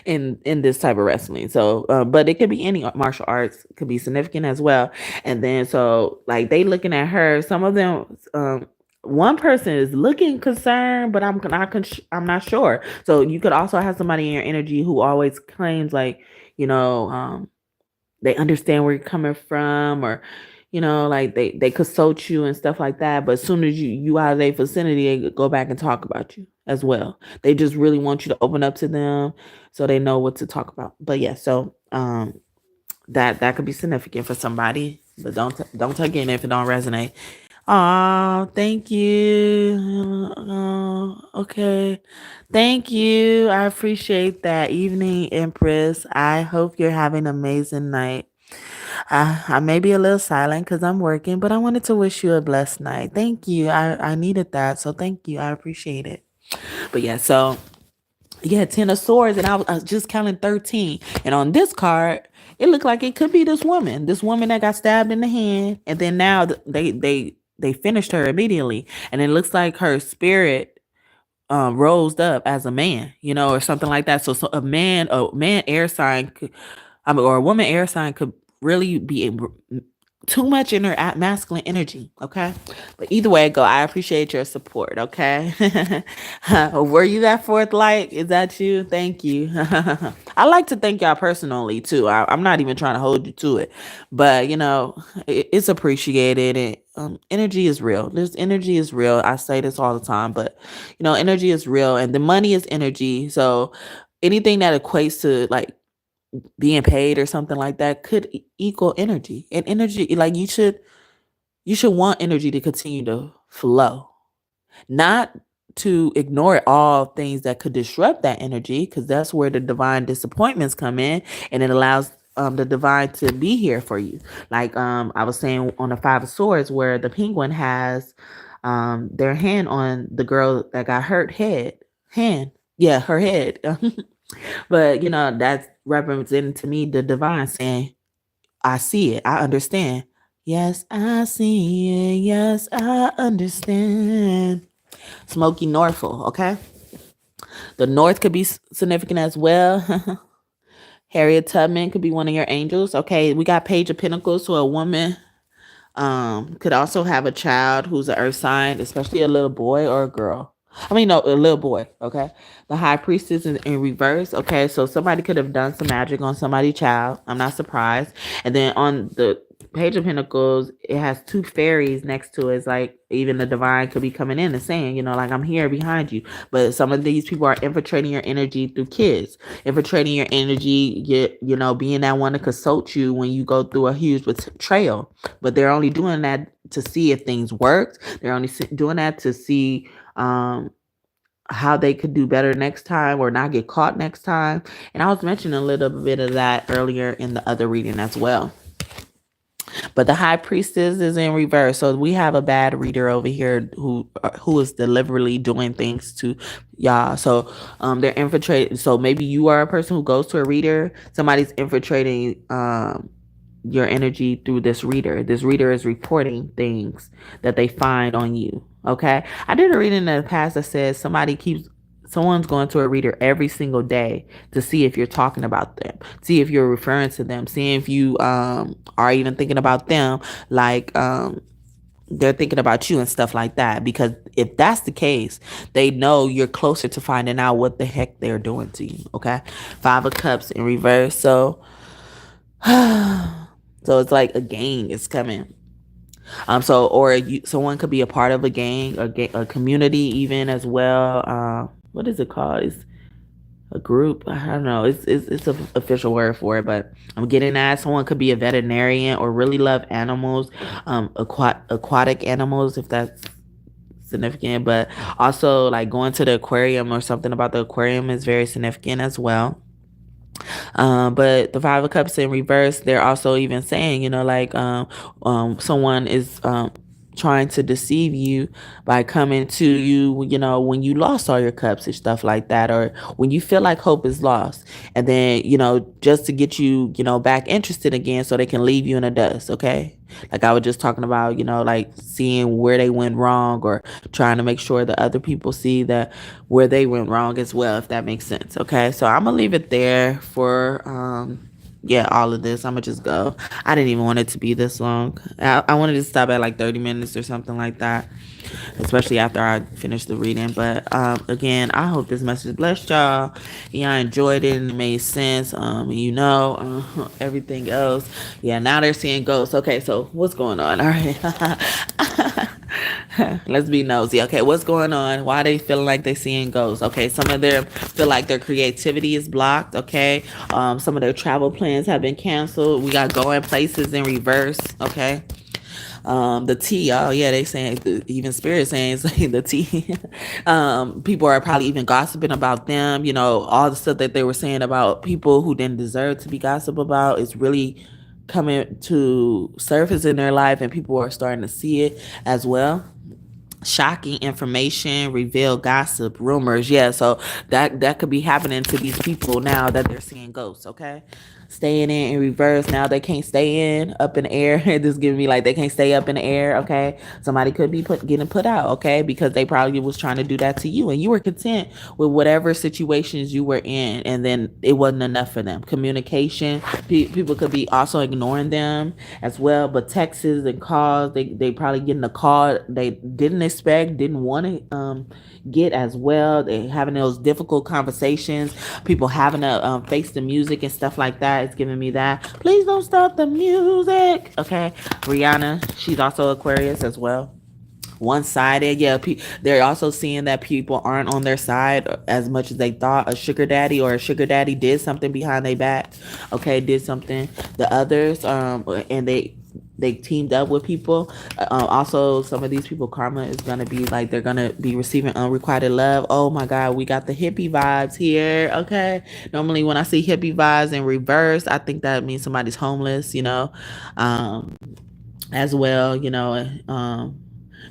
in this type of wrestling. So but it could be any martial arts, could be significant as well. And then so like they looking at her, some of them, one person is looking concerned, but I'm not sure. So you could also have somebody in your energy who always claims like, they understand where you're coming from, or like they consult you and stuff like that, but as soon as you out of their vicinity, they go back and talk about you as well. They just really want you to open up to them so they know what to talk about. But yeah, so that could be significant for somebody, but don't take it in if it don't resonate. Oh, thank you. Okay. Thank you. I appreciate that. Evening, Empress. I hope you're having an amazing night. I may be a little silent because I'm working, but I wanted to wish you a blessed night. Thank you. I needed that. So thank you. I appreciate it. But yeah, so yeah, 10 of Swords, and I was just counting 13. And on this card, it looked like it could be this woman that got stabbed in the hand, and then now they finished her immediately, and it looks like her spirit rose up as a man, or something like that. So a man air sign could, or a woman air sign could really be too much in her masculine energy. Okay. But either way I go, I appreciate your support. Okay. Were you that fourth light? Is that you? Thank you. I like to thank y'all personally too. I'm not even trying to hold you to it, but it's appreciated. And energy is real. This energy is real. I say this all the time, but energy is real, and the money is energy. So anything that equates to like being paid or something like that could equal energy. And energy, like you should want energy to continue to flow, not to ignore all things that could disrupt that energy, because that's where the divine disappointments come in, and it allows the divine to be here for you. Like I was saying on the 5 of Swords, where the penguin has their hand on the girl that got hurt hand, yeah, her head. But that's representing to me the divine saying, I see it, I understand. Yes, I see it. Yes, I understand. Smoky Norfolk, okay? The North could be significant as well. Harriet Tubman could be one of your angels. Okay, we got Page of Pentacles, so a woman could also have a child who's an earth sign, especially a little boy or a girl. I mean, no, a little boy. Okay. The High Priestess in reverse. Okay. So somebody could have done some magic on somebody's child. I'm not surprised. And then on the Page of Pentacles, it has two fairies next to it. It's like even the divine could be coming in and saying, you know, like, I'm here behind you. But some of these people are infiltrating your energy through kids, infiltrating your energy, you know, being that one to consult you when you go through a huge betrayal. But they're only doing that to see if things worked. They're only doing that to see how they could do better next time or not get caught next time. And I was mentioning a little bit of that earlier in the other reading as well. But the high priestess is in reverse. So we have a bad reader over here who is deliberately doing things to y'all. So they're infiltrating. So maybe you are a person who goes to a reader. Somebody's infiltrating your energy through this reader. This reader is reporting things that they find on you. Okay. I did a reading in the past that says someone's going to a reader every single day to see if you're talking about them, see if you're referring to them, seeing if you are even thinking about them, like they're thinking about you and stuff like that. Because if that's the case, they know you're closer to finding out what the heck they're doing to you. Okay. 5 of Cups in reverse. So so it's like a gang is coming. Someone could be a part of a gang, a community even as well. What is it called? It's a group. I don't know. It's an official word for it, but I'm getting at someone could be a veterinarian or really love animals, aquatic animals, if that's significant. But also like going to the aquarium or something about the aquarium is very significant as well. But the 5 of Cups in reverse, they're also even saying, you know, like someone is trying to deceive you by coming to you, you know, when you lost all your cups and stuff like that, or when you feel like hope is lost, and then, you know, just to get you, you know, back interested again so they can leave you in the dust. Okay. Like I was just talking about, you know, like seeing where they went wrong or trying to make sure that other people see that where they went wrong as well, if that makes sense. Okay. So I'm going to leave it there for, all of this. I'm going to just go. I didn't even want it to be this long. I wanted to stop at like 30 minutes or something like that, especially after I finished the reading. But again, I hope this message blessed y'all. Yeah, I enjoyed it and it made sense. You know, everything else. Yeah, now they're seeing ghosts. Okay, so what's going on? All right. Let's be nosy. Okay, what's going on? Why are they feeling like they're seeing ghosts? Okay, some of them feel like their creativity is blocked. Okay, some of their travel plans have been canceled. We got going places in reverse. Okay. The tea, oh yeah, they saying, even spirit saying the tea. People are probably even gossiping about them. You know, all the stuff that they were saying about people who didn't deserve to be gossiped about is really coming to surface in their life, and people are starting to see it as well. Shocking information, reveal gossip, rumors. Yeah, so that could be happening to these people now that they're seeing ghosts. Okay, staying in reverse. Now they can't stay in up in the air. This is giving me like they can't stay up in the air. Okay, somebody could be getting put out. Okay, because they probably was trying to do that to you, and you were content with whatever situations you were in, and then it wasn't enough for them. Communication. People could be also ignoring them as well. But texts and calls, they probably getting a call they didn't expect, didn't want to get as well. They having those difficult conversations. People having to face the music and stuff like that. It's giving me that. Please don't stop the music. Okay, Rihanna, she's also Aquarius as well. One-sided. Yeah, they're also seeing that people aren't on their side as much as they thought. A sugar daddy or a sugar daddy did something behind their back. Okay, did something. The others, and they teamed up with people. Also, some of these people, karma is gonna be like they're gonna be receiving unrequited love. Oh my God, we got the hippie vibes here. Okay, normally when I see hippie vibes in reverse, I think that means somebody's homeless. You know, as well. You know,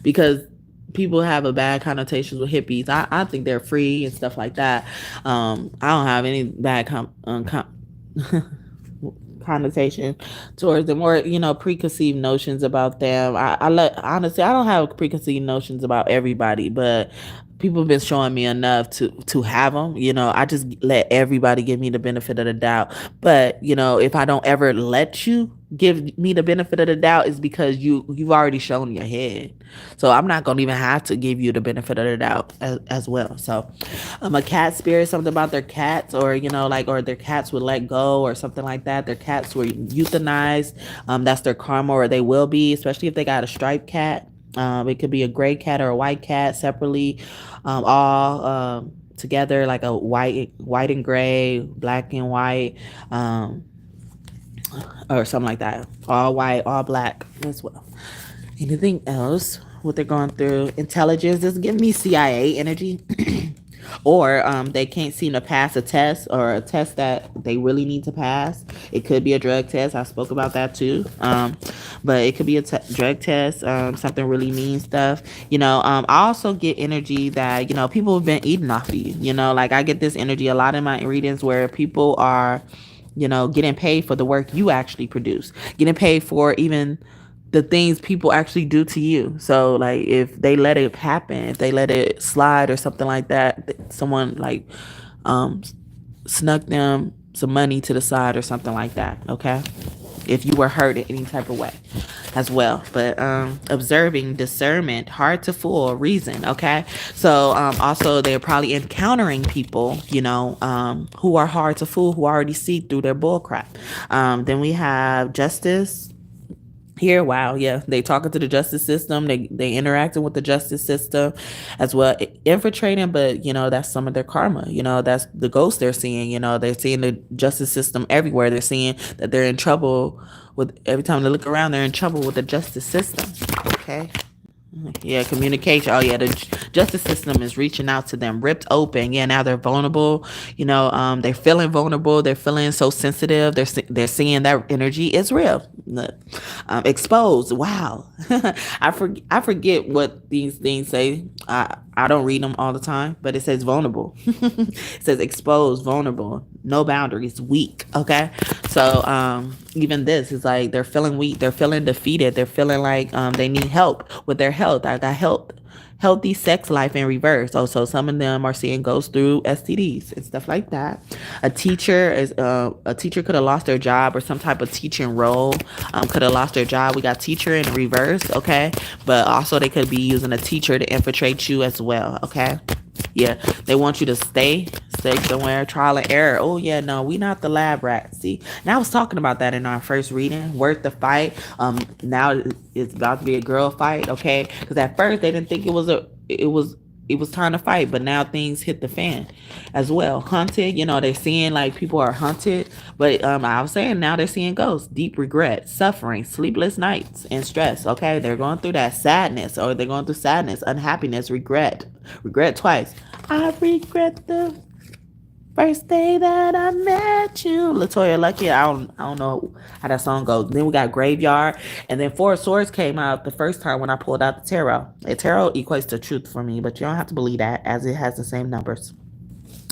because people have a bad connotations with hippies. I think they're free and stuff like that. I don't have any bad connotation towards them, or you know, preconceived notions about them. Honestly, I don't have preconceived notions about everybody, but people have been showing me enough to have them. I just let everybody give me the benefit of the doubt. But if I don't ever let you give me the benefit of the doubt, is because you've already shown your head. So I'm not gonna even have to give you the benefit of the doubt as well. So a cat spirit, something about their cats, or or their cats would let go or something like that. Their cats were euthanized. That's their karma, or they will be, especially if they got a striped cat. It could be a gray cat or a white cat separately, all together, like a white and gray, black and white, or something like that. All white, all black as well. Anything else? What they're going through? Intelligence is giving me CIA energy. Or they can't seem to pass a test, or a test that they really need to pass. It could be a drug test. I spoke about that too. But it could be a drug test, something really mean stuff. I also get energy that, people have been eating off of you. Like I get this energy a lot in my readings where people are, getting paid for the work you actually produce, getting paid for even the things people actually do to you. So like if they let it happen, if they let it slide or something like that, someone like snuck them some money to the side or something like that. Okay, if you were hurt in any type of way as well. But observing, discernment, hard to fool, reason. Okay, so also they're probably encountering people, who are hard to fool, who already see through their bull crap. Then we have justice here. Wow, yeah, they talking to the justice system, they interacting with the justice system as well, infiltrating. But that's some of their karma. That's the ghost they're seeing. They're seeing the justice system everywhere. They're seeing that they're in trouble with, every time they look around, they're in trouble with the justice system. Okay. Yeah, communication. Oh yeah, the justice system is reaching out to them, ripped open. Yeah, now they're vulnerable. They're feeling vulnerable. They're feeling so sensitive. They're seeing that energy is real. Look, exposed. Wow, I forget what these things say. I don't read them all the time, but it says vulnerable. It says exposed, vulnerable, no boundaries, weak. Okay, so even this is like they're feeling weak. They're feeling defeated. They're feeling like they need help with their health. I got healthy sex life in reverse. Also, some of them are seeing ghosts through STDs and stuff like that. A teacher could have lost their job, or some type of teaching role could have lost their job. We got teacher in reverse. Okay, but also they could be using a teacher to infiltrate you as well. Okay. Yeah, they want you to stay somewhere, trial and error. Oh yeah, no, we not the lab rats. See, and I was talking about that in our first reading. Worth the fight. Now it's about to be a girl fight. Okay, because at first they didn't think it was time to fight, but now things hit the fan as well. Hunted, they're seeing like people are hunted, but I was saying now they're seeing ghosts, deep regret, suffering, sleepless nights, and stress. Okay, they're going through that sadness, or they're going through sadness, unhappiness, regret twice. I regret the first day that I met you. Latoya Lucky. I don't know how that song goes. Then we got Graveyard. And then Four of Swords came out the first time when I pulled out the tarot. The tarot equates to truth for me, but you don't have to believe that, as it has the same numbers.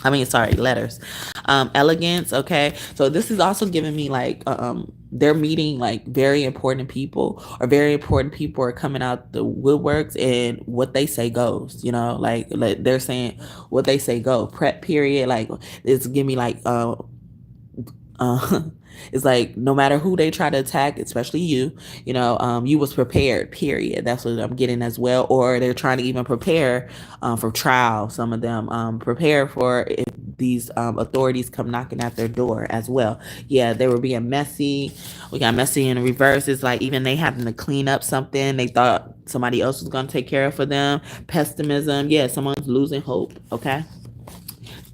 Letters. Elegance. Okay, so this is also giving me like they're meeting like very important people, or very important people are coming out the woodworks, and what they say goes. Like they're saying what they say go. Prep period. Like it's giving me like it's like no matter who they try to attack, especially you, you was prepared, period. That's what I'm getting as well. Or they're trying to even prepare for trial. Some of them prepare for if these authorities come knocking at their door as well. Yeah, they were being messy. We got messy in reverse. It's like even they having to clean up something they thought somebody else was going to take care of for them. Pessimism. Yeah, someone's losing hope. Okay,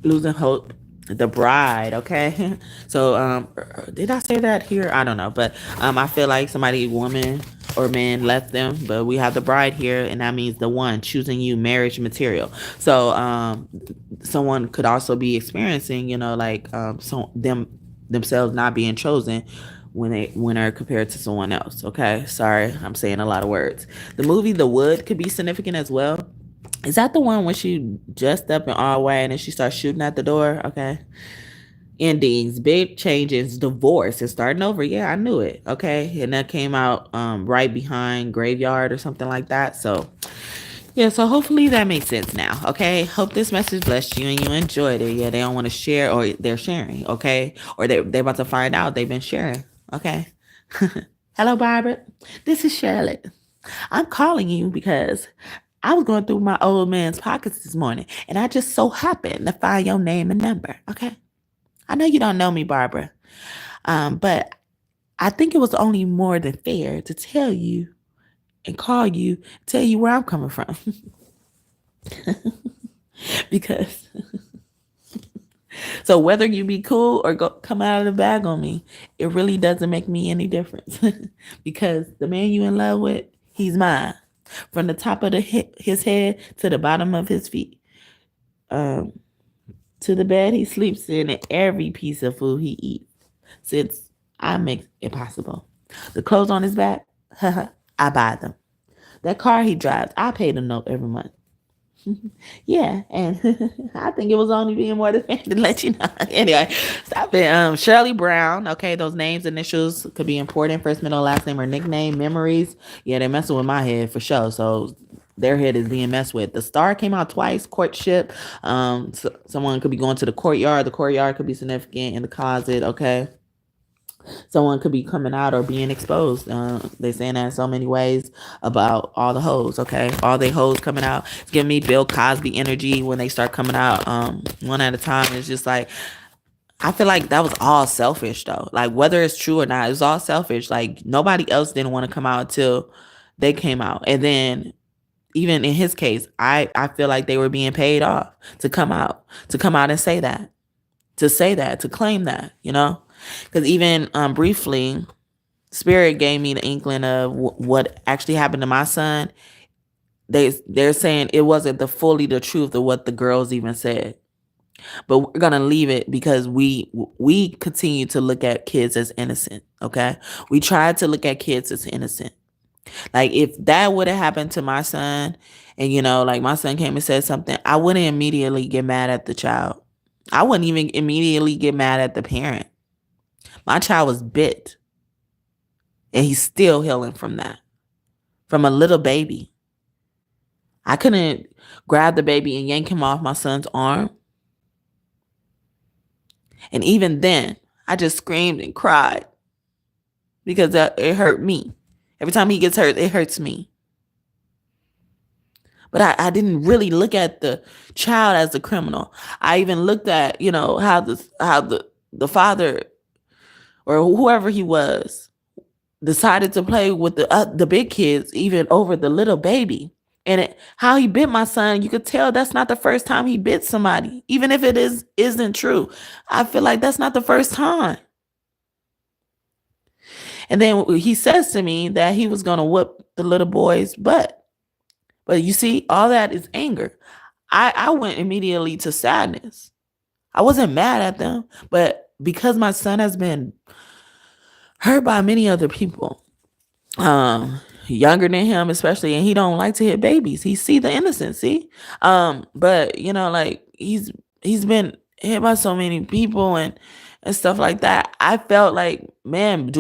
losing hope. The Bride. Okay, so did I say that here? I don't know, but I feel like somebody, woman or man, left them, but we have the Bride here, and that means the one choosing you, marriage material. So someone could also be experiencing, themselves not being chosen when they're compared to someone else. Okay, sorry, I'm saying a lot of words. The movie The Wood could be significant as well. Is that the one when she dressed up in all white and then she starts shooting at the door? Okay. Endings, big changes, divorce, and starting over. Yeah, I knew it. Okay. And that came out right behind Graveyard or something like that. So Yeah, so hopefully that makes sense now. Okay. Hope this message blessed you and you enjoyed it. Yeah, they don't want to share or they're sharing. Okay. Or they're about to find out they've been sharing. Okay. Hello, Barbara. This is Charlotte. I'm calling you because I was going through my old man's pockets this morning and I just so happened to find your name and number. Okay. I know you don't know me, Barbara, but I think it was only more than fair to tell you and call you, tell you where I'm coming from. Because so whether you be cool or come out of the bag on me, it really doesn't make me any difference. Because the man you in love with, he's mine. From the top of his head to the bottom of his feet. Um, to the bed he sleeps in and every piece of food he eats. Since I make it possible. The clothes on his back, I buy them. That car he drives, I pay the note every month. Yeah, and I think it was only being more than fair to let you know. Anyway, stop it. Shirley Brown. Okay, those names, initials could be important. First, middle, last name, or nickname. Memories. Yeah, they're messing with my head for sure. So their head is being messed with. The star came out twice. Courtship. Someone could be going to the courtyard. The courtyard could be significant in the closet. Okay. Someone could be coming out or being exposed. They saying that in so many ways about all the hoes. Okay, all they hoes coming out. It's giving me Bill Cosby energy when they start coming out one at a time. It's just like I feel like that was all selfish though. Like whether it's true or not, it's all selfish. Like nobody else didn't want to come out until they came out, and then even in his case, I feel like they were being paid off to come out and say that, to claim that, you know. Because even briefly, Spirit gave me the inkling of what actually happened to my son. They're saying it wasn't fully the truth of what the girls even said, but we're gonna leave it because we continue to look at kids as innocent. Okay, we tried to look at kids as innocent. Like if that would have happened to my son, and like my son came and said something, I wouldn't immediately get mad at the child. I wouldn't even immediately get mad at the parent. My child was bit. And he's still healing from that. From a little baby. I couldn't grab the baby and yank him off my son's arm. And even then, I just screamed and cried. Because it hurt me. Every time he gets hurt, it hurts me. But I didn't really look at the child as the criminal. I even looked at, how the father or whoever he was decided to play with the big kids even over the little baby. And how he bit my son, you could tell that's not the first time he bit somebody. Even if it isn't true, I feel like that's not the first time. And then he says to me that he was going to whoop the little boy's butt. But you see, all that is anger. I went immediately to sadness. I wasn't mad at them, but because my son has been hurt by many other people, younger than him especially, and he don't like to hit babies. He see the innocence, see? But like he's been hit by so many people and stuff like that. I felt like, man,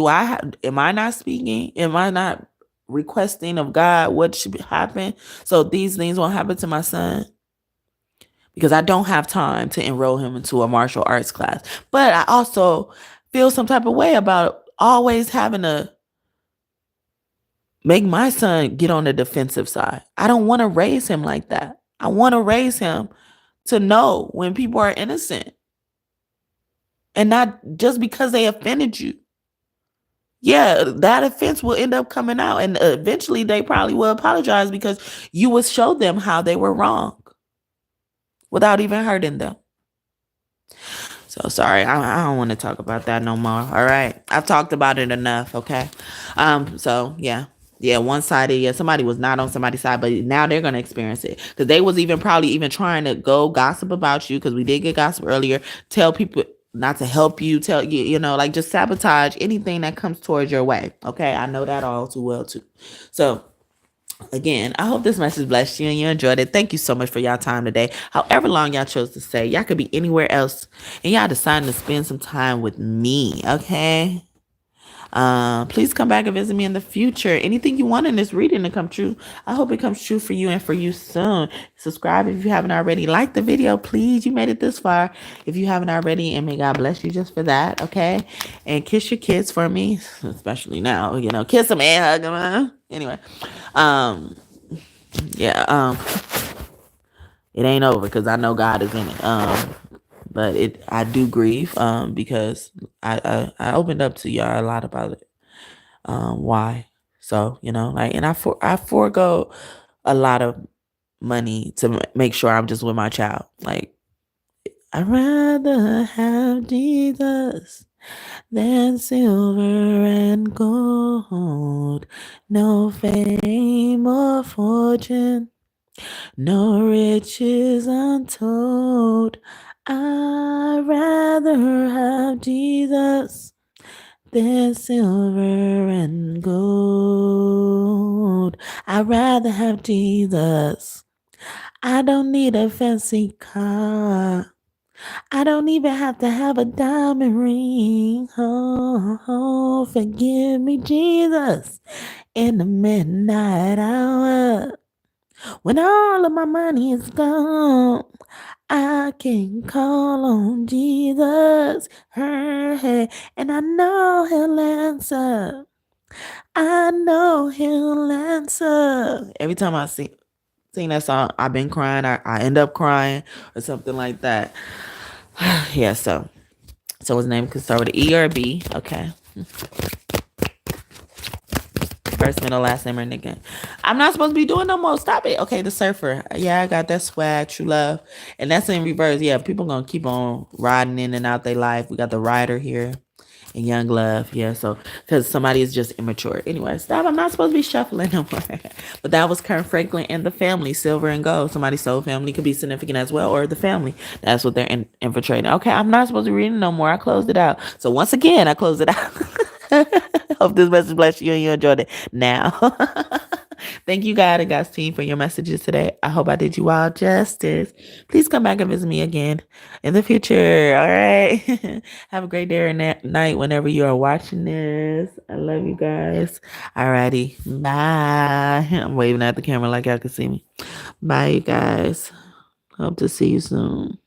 am I not speaking? Am I not requesting of God what should happen so these things won't happen to my son? Because I don't have time to enroll him into a martial arts class. But I also feel some type of way about always having to make my son get on the defensive side. I don't want to raise him like that. I want to raise him to know when people are innocent. And not just because they offended you. Yeah, that offense will end up coming out. And eventually they probably will apologize because you will show them how they were wrong without even hurting them. So sorry, I don't want to talk about that no more. All right, I've talked about it enough. Okay, so yeah, one-sided. Yeah, somebody was not on somebody's side, but now they're gonna experience it because they was probably even trying to go gossip about you because we did get gossip earlier. Tell people not to help you. Tell you, like just sabotage anything that comes towards your way. Okay, I know that all too well too. So. Again, I hope this message blessed you and you enjoyed it. Thank you so much for y'all time today. However long y'all chose to stay, y'all could be anywhere else and y'all decided to spend some time with me, okay? Please come back and visit me in the future. Anything you want in this reading to come true, I hope it comes true for you and for you soon. Subscribe if you haven't already. Like the video, please. You made it this far. If you haven't already, and may God bless you just for that, okay? And kiss your kids for me, especially now. Kiss them and hug them. Anyway, um, yeah, it ain't over because I know God is in it. But I do grieve because I opened up to y'all a lot about it. Why? So and I forego a lot of money to make sure I'm just with my child. Like, I'd rather have Jesus than silver and gold, no fame or fortune, no riches untold. I'd rather have Jesus than silver and gold. I'd rather have Jesus. I don't need a fancy car. I don't even have to have a diamond ring. Oh, forgive me, Jesus, in the midnight hour. When all of my money is gone, I can call on Jesus. Hey, and I know he'll answer. I know he'll answer. Every time I sing that song, I've been crying. I end up crying or something like that. Yeah, so his name could start with an E or a B. Okay. First, middle, last name, or nickname. I'm not supposed to be doing no more. Stop it. Okay, the surfer. Yeah, I got that swag, true love. And that's in reverse. Yeah, people gonna keep on riding in and out their life. We got the rider here and young love. Yeah, so because somebody is just immature. Anyway, stop. I'm not supposed to be shuffling no more. But that was Kurt Franklin and the family, silver and gold. Somebody's soul family could be significant as well, or the family. That's what they're infiltrating. Okay, I'm not supposed to read it no more. I closed it out. So once again, I closed it out. Hope this message blessed you and you enjoyed it. Now, thank you, God and God's team, for your messages today. I hope I did you all justice. Please come back and visit me again in the future. All right. Have a great day or night whenever you are watching this. I love you guys. All righty. Bye. I'm waving at the camera like y'all can see me. Bye, you guys. Hope to see you soon.